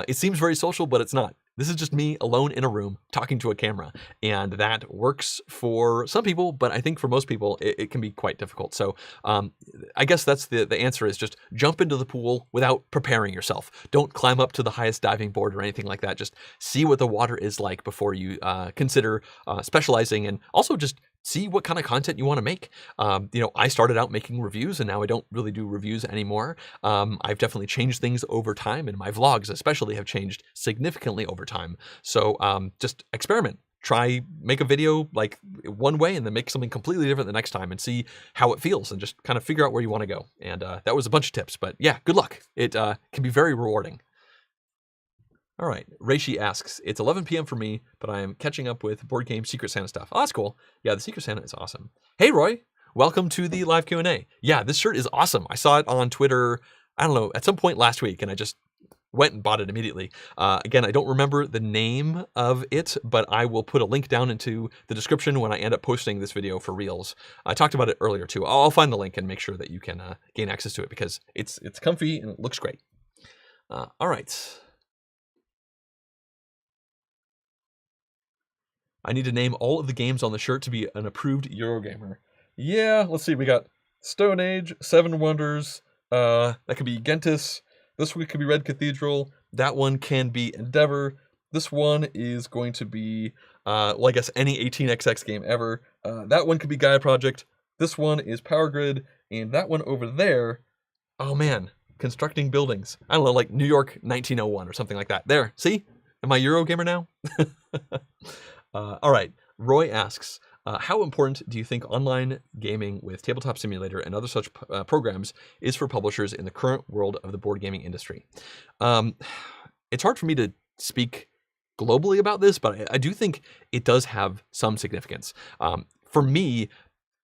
It seems very social, but it's not. This is just me alone in a room talking to a camera, and that works for some people, but I think for most people it can be quite difficult. So I guess that's the answer, is just jump into the pool without preparing yourself. Don't climb up to the highest diving board or anything like that. Just see what the water is like before you consider specializing, and also just see what kind of content you want to make. I started out making reviews, and now I don't really do reviews anymore. I've definitely changed things over time, and my vlogs especially have changed significantly over time. So just experiment. Make a video like one way and then make something completely different the next time and see how it feels and just kind of figure out where you want to go. And that was a bunch of tips, but yeah, good luck. It can be very rewarding. All right, Reishi asks, it's 11 p.m. for me, but I am catching up with board game Secret Santa stuff. Oh, that's cool. Yeah, the Secret Santa is awesome. Hey, Roy, welcome to the live Q&A. Yeah, this shirt is awesome. I saw it on Twitter, I don't know, at some point last week, and I just went and bought it immediately. Again, I don't remember the name of it, but I will put a link down into the description when I end up posting this video for Reels. I talked about it earlier too. I'll find the link and make sure that you can gain access to it because it's comfy and it looks great. All right. I need to name all of the games on the shirt to be an approved Eurogamer. Yeah, let's see. We got Stone Age, Seven Wonders. That could be Gentis. This one could be Red Cathedral. That one can be Endeavor. This one is going to be, well, I guess any 18xx game ever. That one could be Gaia Project. This one is Power Grid. And that one over there, oh man, Constructing Buildings. I don't know, like New York 1901 or something like that. There, see? Am I Eurogamer now? All right, Roy asks, how important do you think online gaming with Tabletop Simulator and other such programs is for publishers in the current world of the board gaming industry? It's hard for me to speak globally about this, but I do think it does have some significance. For me,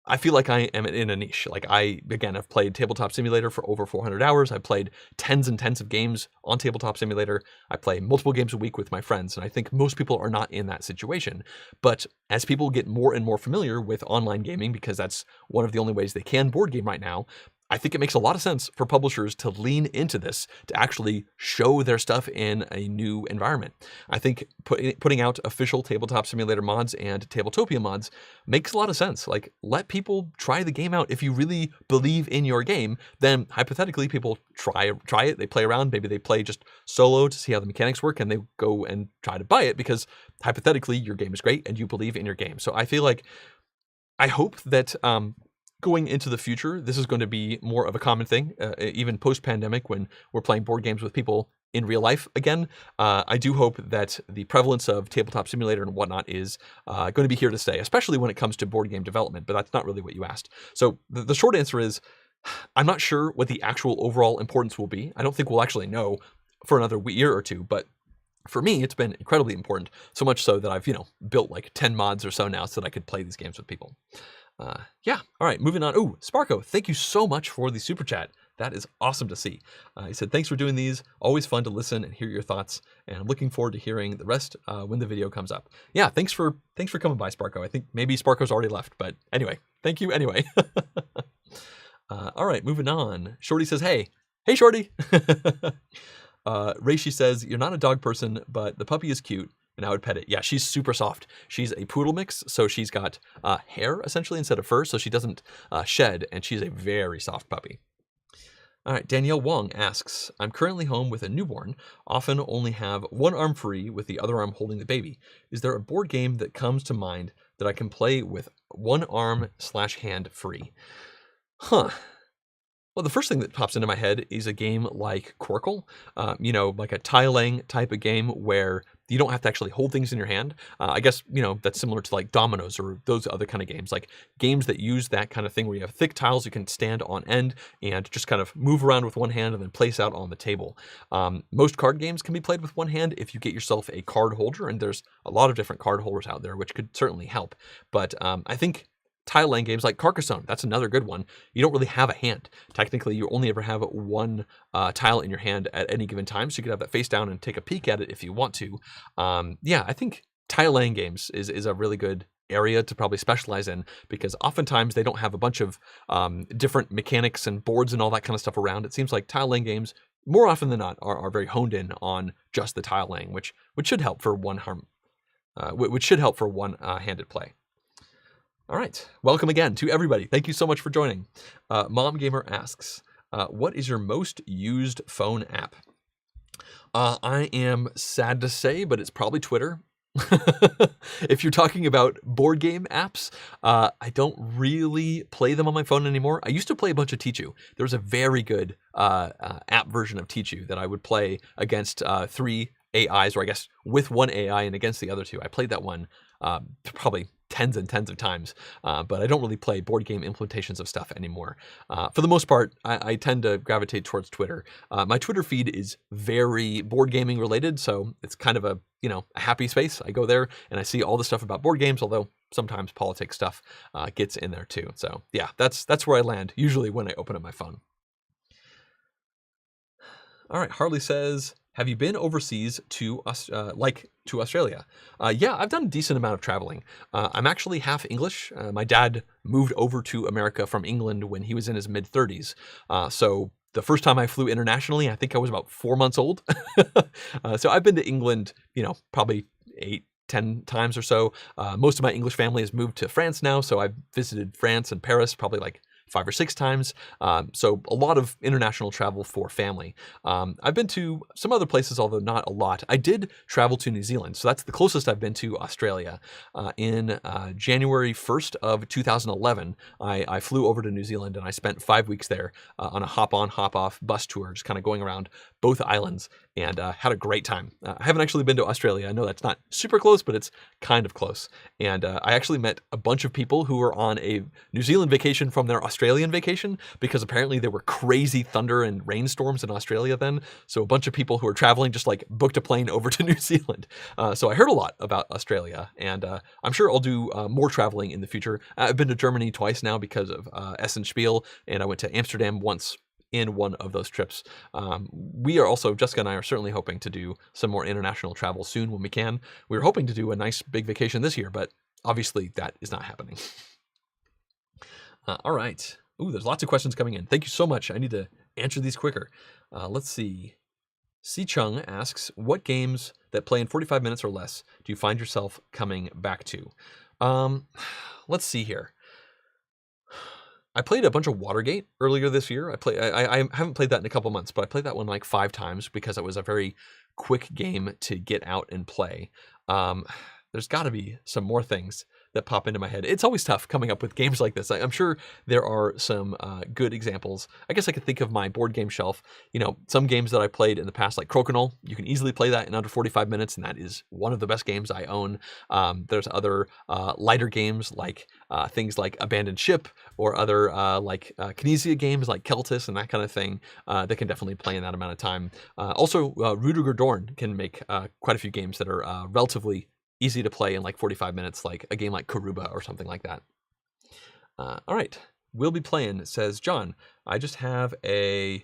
I feel like I am in a niche. Like again, I've played Tabletop Simulator for over 400 hours. I've played tens and tens of games on Tabletop Simulator. I play multiple games a week with my friends, and I think most people are not in that situation. But as people get more and more familiar with online gaming, because that's one of the only ways they can board game right now, I think it makes a lot of sense for publishers to lean into this, to actually show their stuff in a new environment. I think putting out official Tabletop Simulator mods and Tabletopia mods makes a lot of sense. Like, let people try the game out. If you really believe in your game, then hypothetically people try it, they play around, maybe they play just solo to see how the mechanics work, and they go and try to buy it because hypothetically your game is great and you believe in your game. So I feel like, I hope that going into the future, this is going to be more of a common thing, even post-pandemic when we're playing board games with people in real life again. I do hope that the prevalence of Tabletop Simulator and whatnot is going to be here to stay, especially when it comes to board game development, but that's not really what you asked. So the short answer is, I'm not sure what the actual overall importance will be. I don't think we'll actually know for another year or two, but for me, it's been incredibly important, so much so that I've, built like 10 mods or so now so that I could play these games with people. Yeah. All right, moving on. Ooh, Sparko, thank you so much for the super chat. That is awesome to see. He said, thanks for doing these. Always fun to listen and hear your thoughts. And I'm looking forward to hearing the rest when the video comes up. Yeah, thanks for coming by, Sparko. I think maybe Sparko's already left, but anyway, thank you anyway. All right, moving on. Shorty says, hey, Shorty. Reishi says, you're not a dog person, but the puppy is cute. And I would pet it. Yeah, she's super soft. She's a poodle mix, so she's got hair essentially instead of fur, so she doesn't shed, and she's a very soft puppy. All right, Danielle Wong asks, I'm currently home with a newborn, often only have one arm free with the other arm holding the baby. Is there a board game that comes to mind that I can play with one arm/hand free? Huh. Well, the first thing that pops into my head is a game like Quirkle, like a tiling type of game where you don't have to actually hold things in your hand. I guess, that's similar to like dominoes or those other kind of games, like games that use that kind of thing where you have thick tiles you can stand on end and just kind of move around with one hand and then place out on the table. Most card games can be played with one hand if you get yourself a card holder, and there's a lot of different card holders out there, which could certainly help. But I think tile-laying games like Carcassonne, that's another good one. You don't really have a hand. Technically, you only ever have one tile in your hand at any given time, so you could have that face down and take a peek at it if you want to. Yeah, I think tile-laying games is a really good area to probably specialize in, because oftentimes they don't have a bunch of different mechanics and boards and all that kind of stuff around. It seems like tile-laying games, more often than not, are very honed in on just the tile-laying, which should help for one-handed play. All right, welcome again to everybody. Thank you so much for joining. Mom Gamer asks, what is your most used phone app? I am sad to say, but it's probably Twitter. If you're talking about board game apps, I don't really play them on my phone anymore. I used to play a bunch of Tichu. There was a very good app version of Tichu that I would play against 3 AIs, or I guess with 1 AI and against the other 2. I played that one probably tens and tens of times, but I don't really play board game implementations of stuff anymore. For the most part, I tend to gravitate towards Twitter. My Twitter feed is very board gaming related, so it's kind of a happy space. I go there and I see all the stuff about board games, although sometimes politics stuff gets in there too. So yeah, that's where I land usually when I open up my phone. All right, Harley says, have you been overseas to Australia? Yeah, I've done a decent amount of traveling. I'm actually half English. My dad moved over to America from England when he was in his mid-30s. So the first time I flew internationally, I think I was about 4 months old. So I've been to England, probably 8-10 times or so. Most of my English family has moved to France now, so I've visited France and Paris probably like 5 or 6 times. So a lot of international travel for family. I've been to some other places, although not a lot. I did travel to New Zealand, so that's the closest I've been to Australia. In January 1st of 2011, I flew over to New Zealand and I spent 5 weeks there on a hop-on, hop-off bus tour, just kind of going around both islands, and had a great time. I haven't actually been to Australia. I know that's not super close, but it's kind of close. And I actually met a bunch of people who were on a New Zealand vacation from their Australian vacation, because apparently there were crazy thunder and rainstorms in Australia then. So a bunch of people who were traveling just like booked a plane over to New Zealand. So I heard a lot about Australia, and I'm sure I'll do more traveling in the future. I've been to Germany twice now because of Essen Spiel, and I went to Amsterdam once in one of those trips. We are also, Jessica and I are certainly hoping to do some more international travel soon when we can. We were hoping to do a nice big vacation this year, but obviously that is not happening. All right. Ooh, there's lots of questions coming in. Thank you so much. I need to answer these quicker. Let's see. Si Chung asks, what games that play in 45 minutes or less do you find yourself coming back to? Let's see here. I played a bunch of Watergate earlier this year. I haven't played that in a couple months, but I played that one like 5 times because it was a very quick game to get out and play. There's got to be some more things that pop into my head. It's always tough coming up with games like this. I'm sure there are some good examples. I guess I could think of my board game shelf. Some games that I played in the past, like Crokinole, you can easily play that in under 45 minutes, and that is one of the best games I own. There's other lighter games like things like Abandoned Ship, or other like Kinesia games like Keltis and that kind of thing that can definitely play in that amount of time. Also, Rudiger Dorn can make quite a few games that are relatively easy to play in like 45 minutes, like a game like Karuba or something like that. All right, we'll be playing, says John. I just have a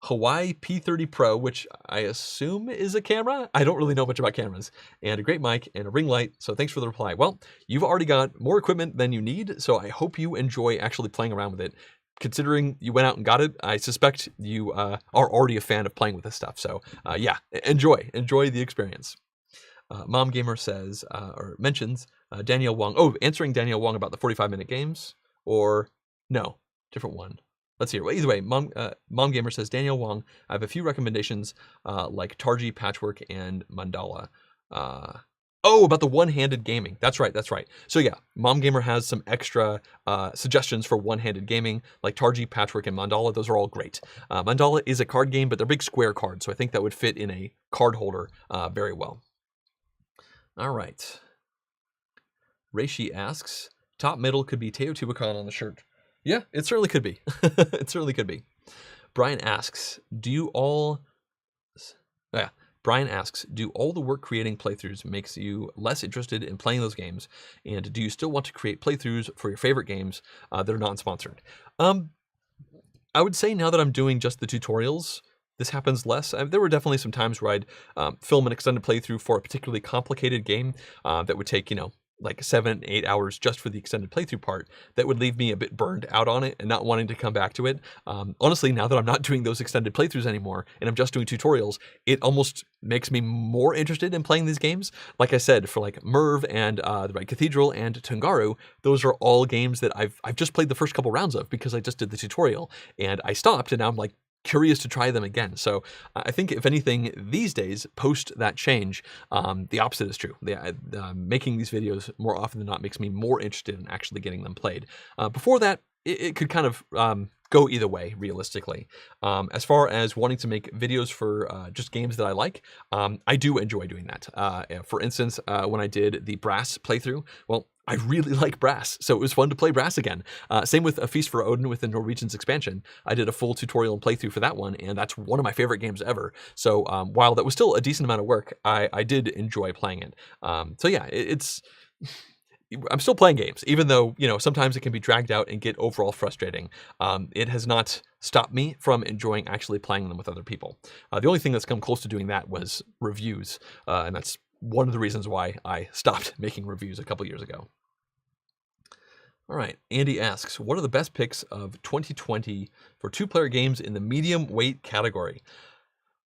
Hawaii P30 Pro, which I assume is a camera. I don't really know much about cameras, and a great mic and a ring light. So thanks for the reply. Well, you've already got more equipment than you need, so I hope you enjoy actually playing around with it. Considering you went out and got it, I suspect you are already a fan of playing with this stuff. So yeah, enjoy the experience. Mom Gamer says, or mentions, Danielle Wong. Oh, answering Danielle Wong about the 45-minute games, or no, different one. Let's hear. Well, either way, Mom Gamer says, Danielle Wong, I have a few recommendations like Targi, Patchwork, and Mandala. Oh, about the one-handed gaming. That's right. So yeah, Mom Gamer has some extra suggestions for one-handed gaming, like Targi, Patchwork, and Mandala. Those are all great. Mandala is a card game, but they're big square cards, so I think that would fit in a card holder very well. All right. Reishi asks, top middle could be Teotihuacan on the shirt. Yeah, it certainly could be. It certainly could be. Brian asks, do all the work creating playthroughs makes you less interested in playing those games? And do you still want to create playthroughs for your favorite games that are non-sponsored? I would say now that I'm doing just the tutorials, this happens less. There were definitely some times where I'd film an extended playthrough for a particularly complicated game that would take, like 7-8 hours just for the extended playthrough part. That would leave me a bit burned out on it and not wanting to come back to it. Honestly, now that I'm not doing those extended playthroughs anymore and I'm just doing tutorials, it almost makes me more interested in playing these games. Like I said, for like Merv and the Red Cathedral and Tungaru, those are all games that I've just played the first couple rounds of because I just did the tutorial and I stopped, and now I'm like curious to try them again. So I think if anything these days, post that change, the opposite is true. Making these videos more often than not makes me more interested in actually getting them played. Before that, it could kind of go either way, realistically. As far as wanting to make videos for just games that I like, I do enjoy doing that. For instance, when I did the Brass playthrough, well, I really like Brass, so it was fun to play Brass again. Same with A Feast for Odin with the Norwegians expansion. I did a full tutorial and playthrough for that one, and that's one of my favorite games ever. So while that was still a decent amount of work, I did enjoy playing it. So yeah, I'm still playing games, even though, sometimes it can be dragged out and get overall frustrating. It has not stopped me from enjoying actually playing them with other people. The only thing that's come close to doing that was reviews, and that's one of the reasons why I stopped making reviews a couple years ago. All right, Andy asks, what are the best picks of 2020 for two-player games in the medium weight category?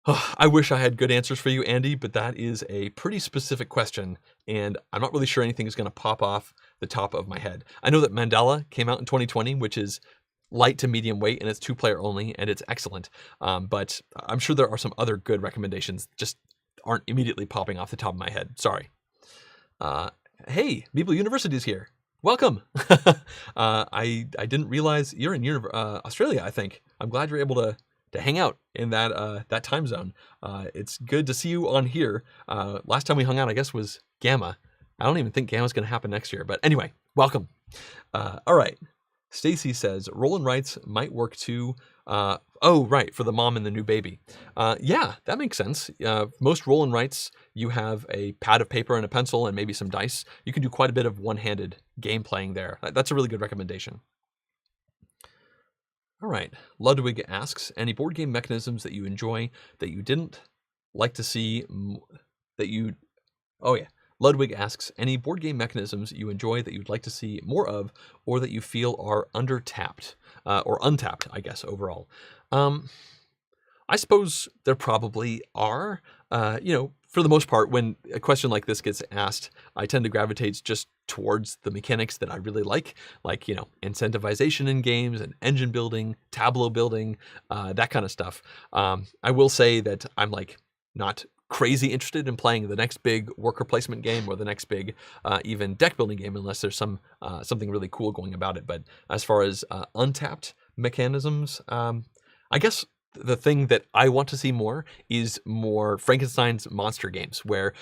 I wish I had good answers for you, Andy, but that is a pretty specific question, and I'm not really sure anything is going to pop off the top of my head. I know that Mandala came out in 2020, which is light to medium weight, and it's two-player only, and it's excellent. But I'm sure there are some other good recommendations, just aren't immediately popping off the top of my head. Sorry. Hey, Meeple University is here. Welcome. I didn't realize you're in Australia, I think. I'm glad you're able to hang out in that time zone. It's good to see you on here. Last time we hung out, I guess, was Gamma. I don't even think Gamma's going to happen next year. But anyway, welcome. All right. Stacy says, roll and writes might work too. Oh, right, for the mom and the new baby. Yeah, that makes sense. Most roll and writes, you have a pad of paper and a pencil and maybe some dice. You can do quite a bit of one-handed game playing there. That's a really good recommendation. All right, Ludwig asks, any board game mechanisms that you enjoy that you didn't like to see Ludwig asks, any board game mechanisms you enjoy that you'd like to see more of or that you feel are undertapped, or untapped, I guess, overall. I suppose there probably are. For the most part, when a question like this gets asked, I tend to gravitate just towards the mechanics that I really like incentivization in games and engine building, tableau building, that kind of stuff. I will say that I'm not crazy interested in playing the next big worker placement game or the next big even deck building game unless there's something really cool going about it. But as far as untapped mechanisms, I guess the thing that I want to see more is more Frankenstein's monster games where,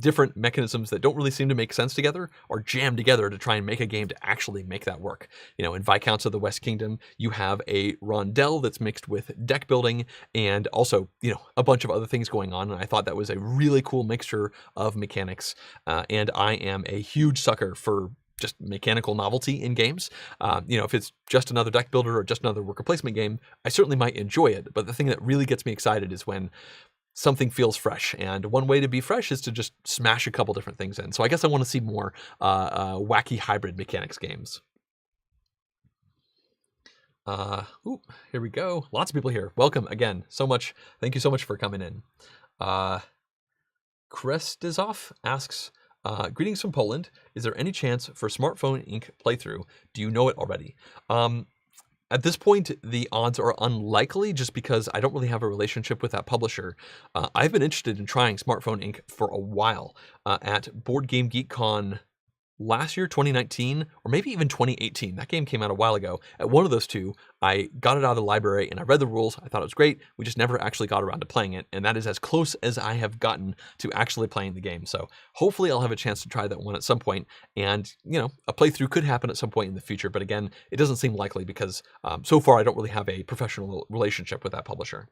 different mechanisms that don't really seem to make sense together are jammed together to try and make a game to actually make that work. In Viscounts of the West Kingdom, you have a rondel that's mixed with deck building and also, a bunch of other things going on. And I thought that was a really cool mixture of mechanics. And I am a huge sucker for just mechanical novelty in games. If it's just another deck builder or just another worker placement game, I certainly might enjoy it. But the thing that really gets me excited is when something feels fresh. And one way to be fresh is to just smash a couple different things in. So I guess I want to see more wacky hybrid mechanics games. Here we go. Lots of people here. Welcome again. So much. Thank you so much for coming in. Krestizov asks, greetings from Poland. Is there any chance for Smartphone Inc. playthrough? Do you know it already? At this point, the odds are unlikely just because I don't really have a relationship with that publisher. I've been interested in trying Smartphone Inc. for a while. At Board Game Geek Con last year, 2019, or maybe even 2018. That game came out a while ago. At one of those two, I got it out of the library and I read the rules. I thought it was great. We just never actually got around to playing it. And that is as close as I have gotten to actually playing the game. So hopefully I'll have a chance to try that one at some point. And, a playthrough could happen at some point in the future. But again, it doesn't seem likely because so far I don't really have a professional relationship with that publisher.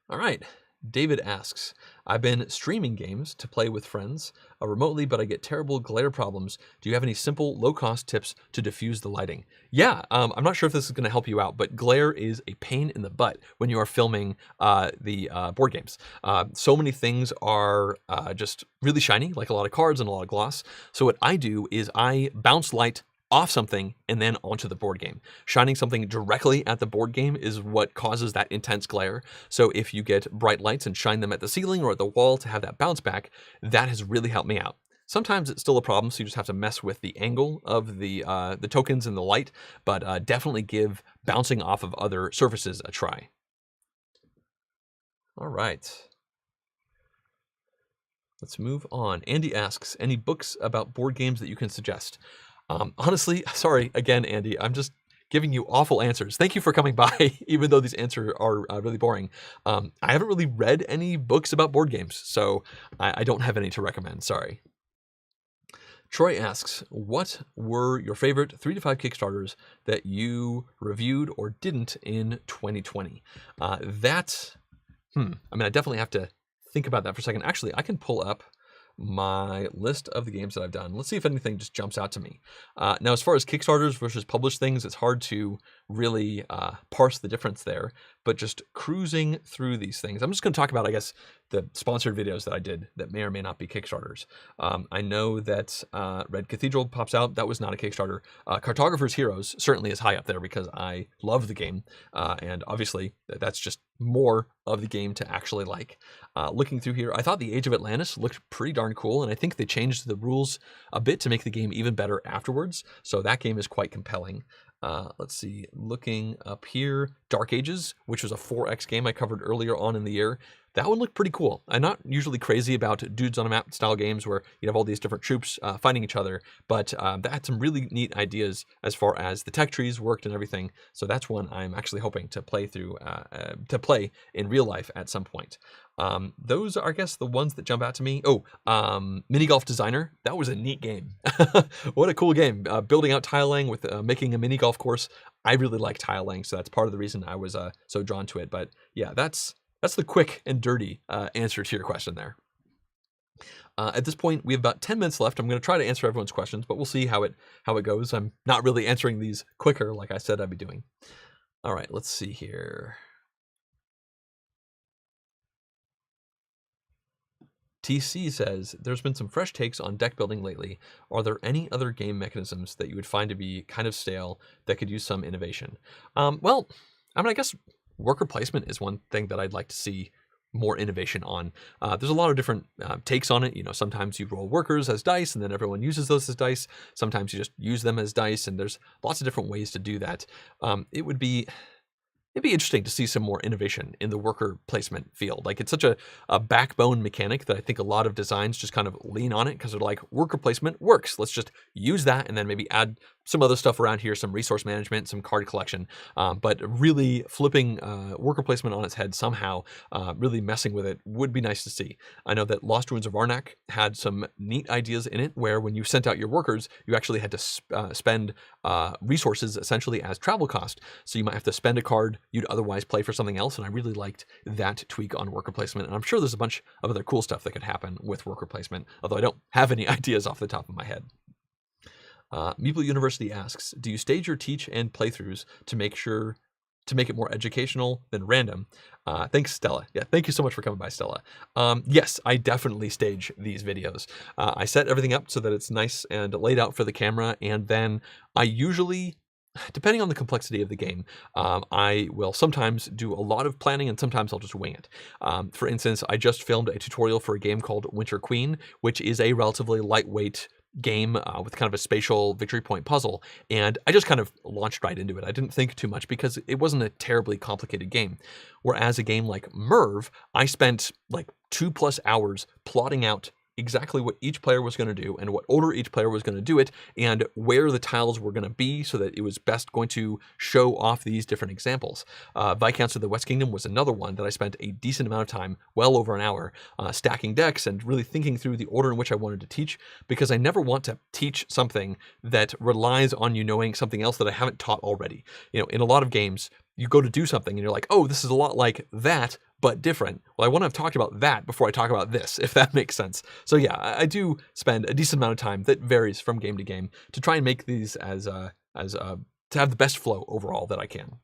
All right. David asks, I've been streaming games to play with friends remotely, but I get terrible glare problems. Do you have any simple, low-cost tips to diffuse the lighting? Yeah, I'm not sure if this is going to help you out, but glare is a pain in the butt when you are filming the board games. So many things are just really shiny, like a lot of cards and a lot of gloss. So what I do is I bounce light off something and then onto the board game. Shining something directly at the board game is what causes that intense glare. So if you get bright lights and shine them at the ceiling or at the wall to have that bounce back, that has really helped me out. Sometimes it's still a problem, so you just have to mess with the angle of the tokens and the light, but definitely give bouncing off of other surfaces a try. All right. Let's move on. Andy asks, any books about board games that you can suggest? Honestly, sorry again, Andy, I'm just giving you awful answers. Thank you for coming by, even though these answers are really boring. I haven't really read any books about board games, so I don't have any to recommend, sorry. Troy asks, what were your favorite 3 to 5 Kickstarters that you reviewed or didn't in 2020? I mean, I definitely have to think about that for a second. Actually, I can pull up my list of the games that I've done. Let's see if anything just jumps out to me. Now, as far as Kickstarters versus published things, it's hard to really parse the difference there, but just cruising through these things. I'm just going to talk about, I guess, the sponsored videos that I did that may or may not be Kickstarters. I know that Red Cathedral pops out. That was not a Kickstarter. Cartographer's Heroes certainly is high up there because I love the game. And obviously, that's just more of the game to actually like. Looking through here, I thought the Age of Atlantis looked pretty darn cool, and I think they changed the rules a bit to make the game even better afterwards. So that game is quite compelling. Let's see, looking up here, Dark Ages, which was a 4X game I covered earlier on in the year. That one looked pretty cool. I'm not usually crazy about dudes on a map style games where you have all these different troops fighting each other, but that had some really neat ideas as far as the tech trees worked and everything. So that's one I'm actually hoping to play through, to play in real life at some point. Those are, I guess, the ones that jump out to me. Oh, Mini Golf Designer. That was a neat game. What a cool game. Building out tiling with making a mini golf course. I really like tiling, so that's part of the reason I was so drawn to it. But yeah, that's the quick and dirty answer to your question there. At this point, we have about 10 minutes left. I'm going to try to answer everyone's questions, but we'll see how it goes. I'm not really answering these quicker like I said I'd be doing. All right, let's see here. TC says, there's been some fresh takes on deck building lately. Are there any other game mechanisms that you would find to be kind of stale that could use some innovation? Well, I mean, I guess worker placement is one thing that I'd like to see more innovation on. There's a lot of different takes on it. You know, sometimes you roll workers as dice and then everyone uses those as dice. Sometimes you just use them as dice, and there's lots of different ways to do that. It'd be interesting to see some more innovation in the worker placement field. Like, it's such a backbone mechanic that I think a lot of designs just kind of lean on it because they're like, worker placement works. Let's just use that and then maybe add some other stuff around here, some resource management, some card collection. But really flipping worker placement on its head somehow, really messing with it would be nice to see. I know that Lost Ruins of Arnak had some neat ideas in it where when you sent out your workers, you actually had to spend resources essentially as travel cost. So you might have to spend a card you'd otherwise play for something else, and I really liked that tweak on worker placement, and I'm sure there's a bunch of other cool stuff that could happen with worker placement, although I don't have any ideas off the top of my head. Meeple University asks, do you stage your teach and playthroughs to make it more educational than random? Thanks, Stella. Yeah, thank you so much for coming by, Stella. Yes, I definitely stage these videos. I set everything up so that it's nice and laid out for the camera, and then I usually, depending on the complexity of the game, I will sometimes do a lot of planning and sometimes I'll just wing it. For instance, I just filmed a tutorial for a game called Winter Queen, which is a relatively lightweight game with kind of a spatial victory point puzzle, and I just kind of launched right into it. I didn't think too much because it wasn't a terribly complicated game. Whereas a game like Merv, I spent like 2+ hours plotting out exactly what each player was going to do and what order each player was going to do it and where the tiles were going to be so that it was best going to show off these different examples. Viscounts of the West Kingdom was another one that I spent a decent amount of time, well over an hour, stacking decks and really thinking through the order in which I wanted to teach, because I never want to teach something that relies on you knowing something else that I haven't taught already. You know, in a lot of games, you go to do something and you're like, oh, this is a lot like that, but different. Well, I want to have talked about that before I talk about this, if that makes sense. So yeah, I do spend a decent amount of time that varies from game to game to try and make these to have the best flow overall that I can.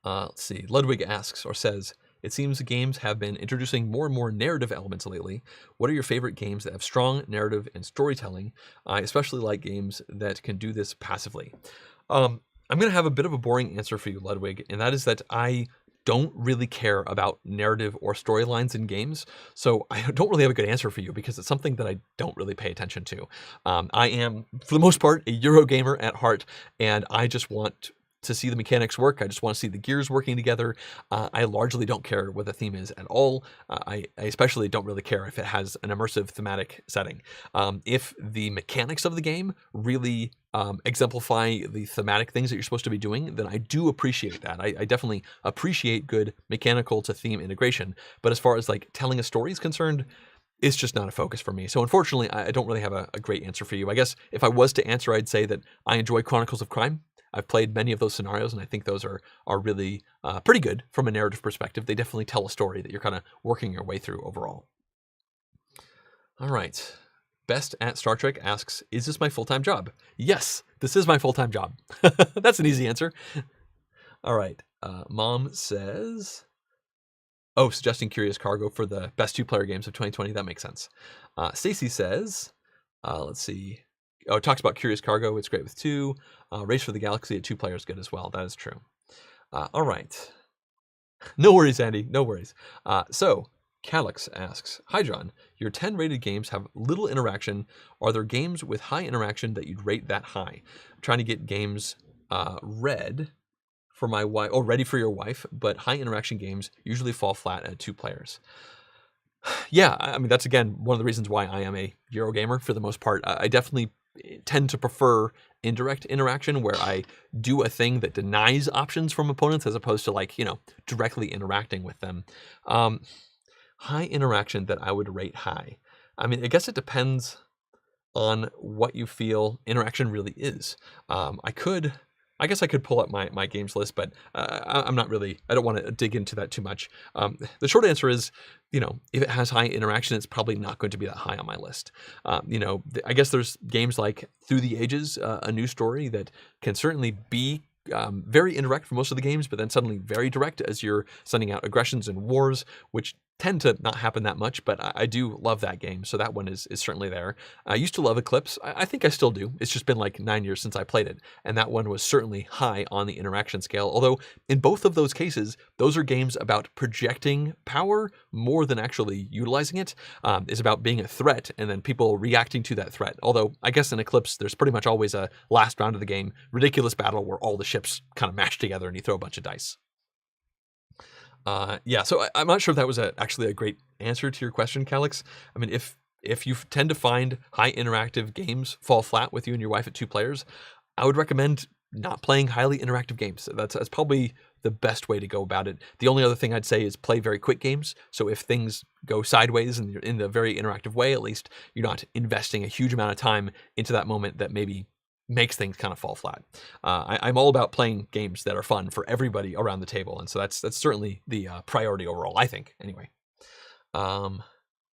Let's see. Ludwig asks or says, it seems games have been introducing more and more narrative elements lately. What are your favorite games that have strong narrative and storytelling? I especially like games that can do this passively. I'm going to have a bit of a boring answer for you, Ludwig, and that is that I don't really care about narrative or storylines in games, so I don't really have a good answer for you because it's something that I don't really pay attention to. I am, for the most part, a Eurogamer at heart, and I just want to see the mechanics work. I just want to see the gears working together. I largely don't care what the theme is at all. I especially don't really care if it has an immersive thematic setting. If the mechanics of the game really exemplify the thematic things that you're supposed to be doing, then I do appreciate that. I definitely appreciate good mechanical to theme integration. But as far as like telling a story is concerned, it's just not a focus for me. So unfortunately, I don't really have a great answer for you. I guess if I was to answer, I'd say that I enjoy Chronicles of Crime. I've played many of those scenarios, and I think those are really pretty good from a narrative perspective. They definitely tell a story that you're kind of working your way through overall. All right. Best at Star Trek asks, is this my full-time job? Yes, this is my full-time job. That's an easy answer. All right. Mom says, oh, suggesting Curious Cargo for the best two-player games of 2020. That makes sense. Stacy says, let's see. Oh, it talks about Curious Cargo. It's great with 2. Race for the Galaxy at 2 players good as well. That is true. All right. No worries, Andy. No worries. So Calix asks, hi, John. Your 10 rated games have little interaction. Are there games with high interaction that you'd rate that high? I'm trying to get games read for my wife, or ready for your wife, but high interaction games usually fall flat at 2 players. Yeah, I mean, that's, again, one of the reasons why I am a Eurogamer for the most part. I definitely tend to prefer indirect interaction where I do a thing that denies options from opponents as opposed to, like, directly interacting with them. High interaction that I would rate high. I mean, I guess it depends on what you feel interaction really is. I guess I could pull up my games list, but I'm not really, I don't want to dig into that too much. The short answer is, if it has high interaction, it's probably not going to be that high on my list. I guess there's games like Through the Ages, a new story that can certainly be very indirect for most of the games, but then suddenly very direct as you're sending out aggressions and wars, which tend to not happen that much, but I do love that game, so that one is certainly there. I used to love Eclipse. I think I still do. It's just been like 9 years since I played it, and that one was certainly high on the interaction scale, although in both of those cases, those are games about projecting power more than actually utilizing it. It's about being a threat and then people reacting to that threat, although I guess in Eclipse, there's pretty much always a last round of the game, ridiculous battle where all the ships kind of mash together and you throw a bunch of dice. Yeah, so I'm not sure if that was actually a great answer to your question, Calix. I mean, if you tend to find high interactive games fall flat with you and your wife at 2 players, I would recommend not playing highly interactive games. That's probably the best way to go about it. The only other thing I'd say is play very quick games. So if things go sideways and you're in the very interactive way, at least you're not investing a huge amount of time into that moment that maybe makes things kind of fall flat. I'm all about playing games that are fun for everybody around the table, and so that's certainly the priority overall, I think, anyway.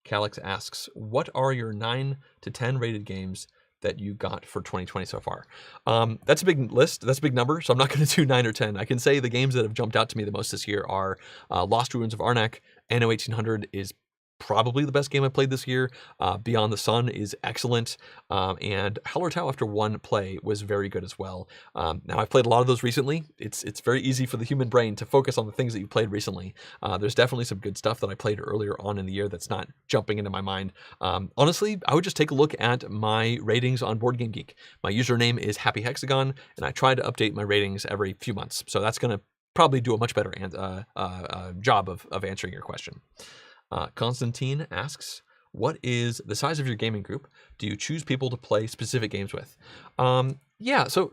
Calix asks, what are your 9 to 10 rated games that you got for 2020 so far? That's a big list. That's a big number, so I'm not going to do 9 or 10. I can say the games that have jumped out to me the most this year are Lost Ruins of Arnak. Anno 1800 is probably the best game I played this year. Beyond the Sun is excellent, and Hallertau after one play was very good as well. Now I've played a lot of those recently. It's very easy for the human brain to focus on the things that you played recently. There's definitely some good stuff that I played earlier on in the year that's not jumping into my mind. Honestly, I would just take a look at my ratings on Board Game Geek. My username is Happy Hexagon, and I try to update my ratings every few months. So that's going to probably do a much better job of answering your question. Constantine asks, what is the size of your gaming group? Do you choose people to play specific games with? Yeah, so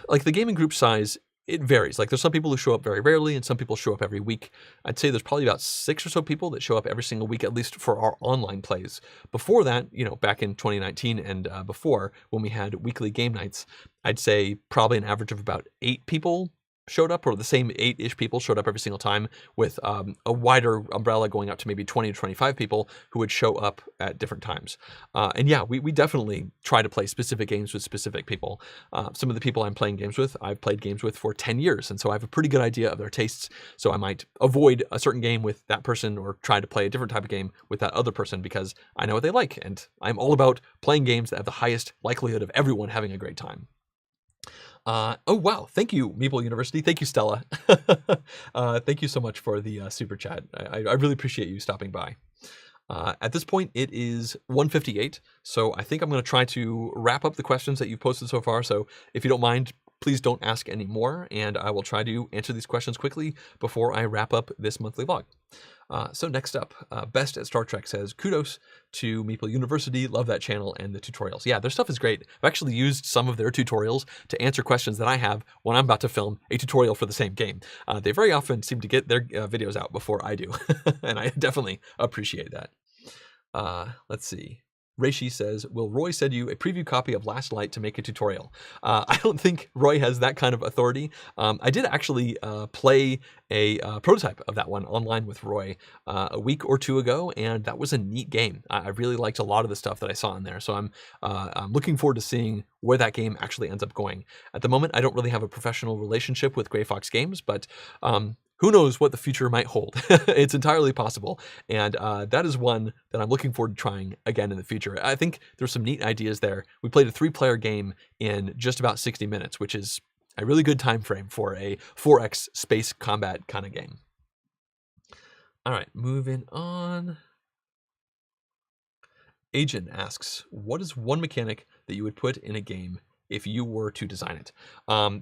like the gaming group size, it varies. Like there's some people who show up very rarely and some people show up every week. I'd say there's probably about 6 or so people that show up every single week, at least for our online plays. Before that, back in 2019 and before, when we had weekly game nights, I'd say probably an average of about 8 people showed up, or the same 8-ish people showed up every single time, with a wider umbrella going up to maybe 20 to 25 people who would show up at different times. And yeah, we definitely try to play specific games with specific people. Some of the people I'm playing games with, I've played games with for 10 years, and so I have a pretty good idea of their tastes, so I might avoid a certain game with that person or try to play a different type of game with that other person because I know what they like, and I'm all about playing games that have the highest likelihood of everyone having a great time. Oh, wow. Thank you, Meeple University. Thank you, Stella. Thank you so much for the super chat. I really appreciate you stopping by. At this point, it is 1:58, so I think I'm going to try to wrap up the questions that you've posted so far. So if you don't mind, please don't ask any more, and I will try to answer these questions quickly before I wrap up this monthly vlog. So next up, Best at Star Trek says, kudos to Meeple University, love that channel and the tutorials. Yeah, their stuff is great. I've actually used some of their tutorials to answer questions that I have when I'm about to film a tutorial for the same game. They very often seem to get their videos out before I do, and I definitely appreciate that. Let's see. Reishi says, will Roy send you a preview copy of Last Light to make a tutorial? I don't think Roy has that kind of authority. I did actually play a prototype of that one online with Roy a week or two ago, and that was a neat game. I really liked a lot of the stuff that I saw in there, so I'm looking forward to seeing where that game actually ends up going. At the moment, I don't really have a professional relationship with Grey Fox Games, but who knows what the future might hold. It's entirely possible. And that is one that I'm looking forward to trying again in the future. I think there's some neat ideas there. We played a 3-player game in just about 60 minutes, which is a really good time frame for a 4X space combat kind of game. All right, moving on. Agent asks, what is one mechanic that you would put in a game if you were to design it?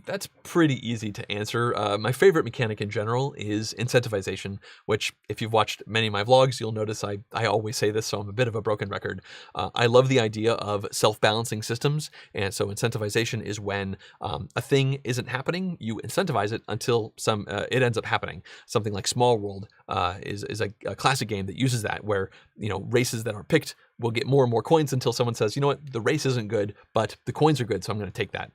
That's pretty easy to answer. My favorite mechanic in general is incentivization, which if you've watched many of my vlogs, you'll notice I always say this, so I'm a bit of a broken record. I love the idea of self-balancing systems, and so incentivization is when a thing isn't happening, you incentivize it until it ends up happening. Something like Small World is a classic game that uses that, where races that are picked will get more and more coins until someone says, you know what, the race isn't good, but the coins are good, so I'm going to take that.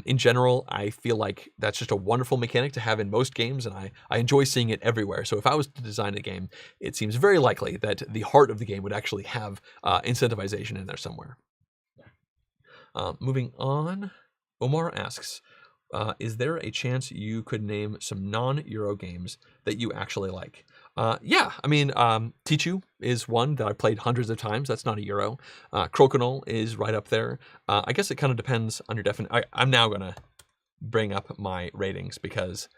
In general, I feel like that's just a wonderful mechanic to have in most games, and I enjoy seeing it everywhere. So if I was to design a game, it seems very likely that the heart of the game would actually have incentivization in there somewhere. Moving on, Omar asks, is there a chance you could name some non-Euro games that you actually like? Yeah, I mean, Tichu is one that I've played hundreds of times. That's not a Euro. Crokinole is right up there. I guess it kind of depends on your definition. I'm now going to bring up my ratings because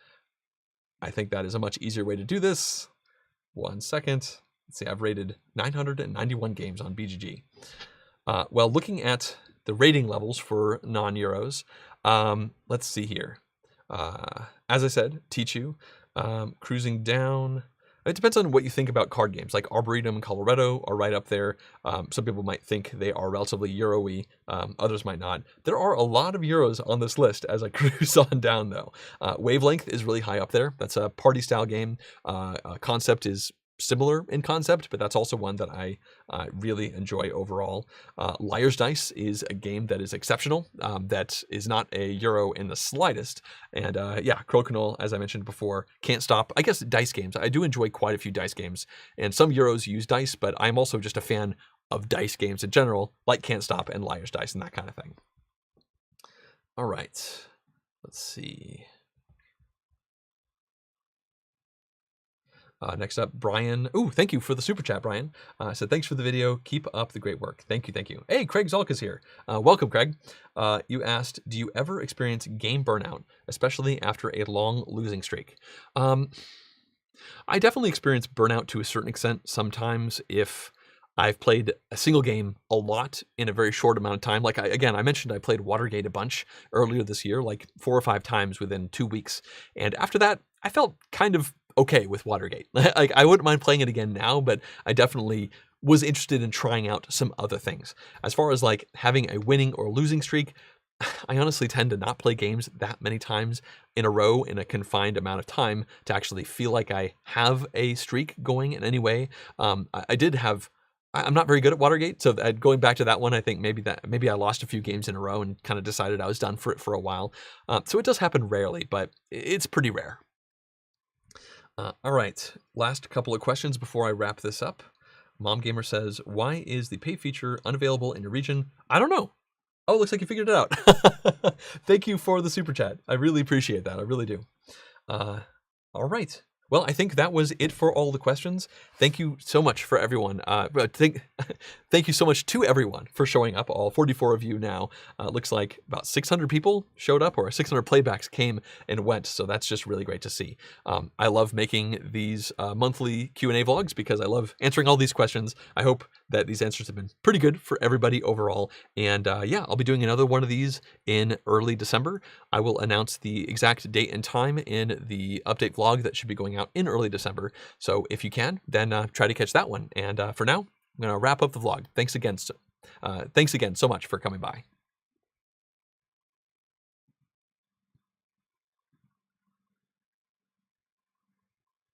I think that is a much easier way to do this. 1 second. Let's see, I've rated 991 games on BGG. Well, looking at the rating levels for non-Euros, let's see here. As I said, Tichu, cruising down. It depends on what you think about card games, like Arboretum and Colorado are right up there. Some people might think they are relatively Euro-y, others might not. There are a lot of Euros on this list as I cruise on down, though. Wavelength is really high up there. That's a party-style game. Concept is similar in concept, but that's also one that I really enjoy overall. Liar's Dice is a game that is exceptional, that is not a Euro in the slightest. And yeah, Crokinole, as I mentioned before, Can't Stop. I guess dice games. I do enjoy quite a few dice games, and some Euros use dice, but I'm also just a fan of dice games in general, like Can't Stop and Liar's Dice and that kind of thing. All right, let's see. Next up, Brian. Ooh, thank you for the super chat, Brian. Said, thanks for the video. Keep up the great work. Thank you, thank you. Hey, Craig Zolka's here. Welcome, Craig. You asked, do you ever experience game burnout, especially after a long losing streak? I definitely experience burnout to a certain extent sometimes if I've played a single game a lot in a very short amount of time. Like, I mentioned I played Watergate a bunch earlier this year, like 4 or 5 times within 2 weeks. And after that, I felt kind of okay with Watergate. Like, I wouldn't mind playing it again now, but I definitely was interested in trying out some other things. As far as like having a winning or losing streak, I honestly tend to not play games that many times in a row in a confined amount of time to actually feel like I have a streak going in any way. I'm not very good at Watergate, so going back to that one, I think maybe I lost a few games in a row and kind of decided I was done for it for a while. So it does happen rarely, but it's pretty rare. All right, last couple of questions before I wrap this up. Mom Gamer says, why is the pay feature unavailable in your region? I don't know. Oh, it looks like you figured it out. Thank you for the super chat. I really appreciate that. I really do. All right. Well, I think that was it for all the questions. Thank you so much for everyone. Thank you so much to everyone for showing up. All 44 of you now. Looks like about 600 people showed up, or 600 playbacks came and went. So that's just really great to see. I love making these monthly Q&A vlogs because I love answering all these questions. I hope that these answers have been pretty good for everybody overall. And yeah, I'll be doing another one of these in early December. I will announce the exact date and time in the update vlog that should be going out in early December. So if you can, then try to catch that one. And for now, I'm going to wrap up the vlog. Thanks again so much for coming by.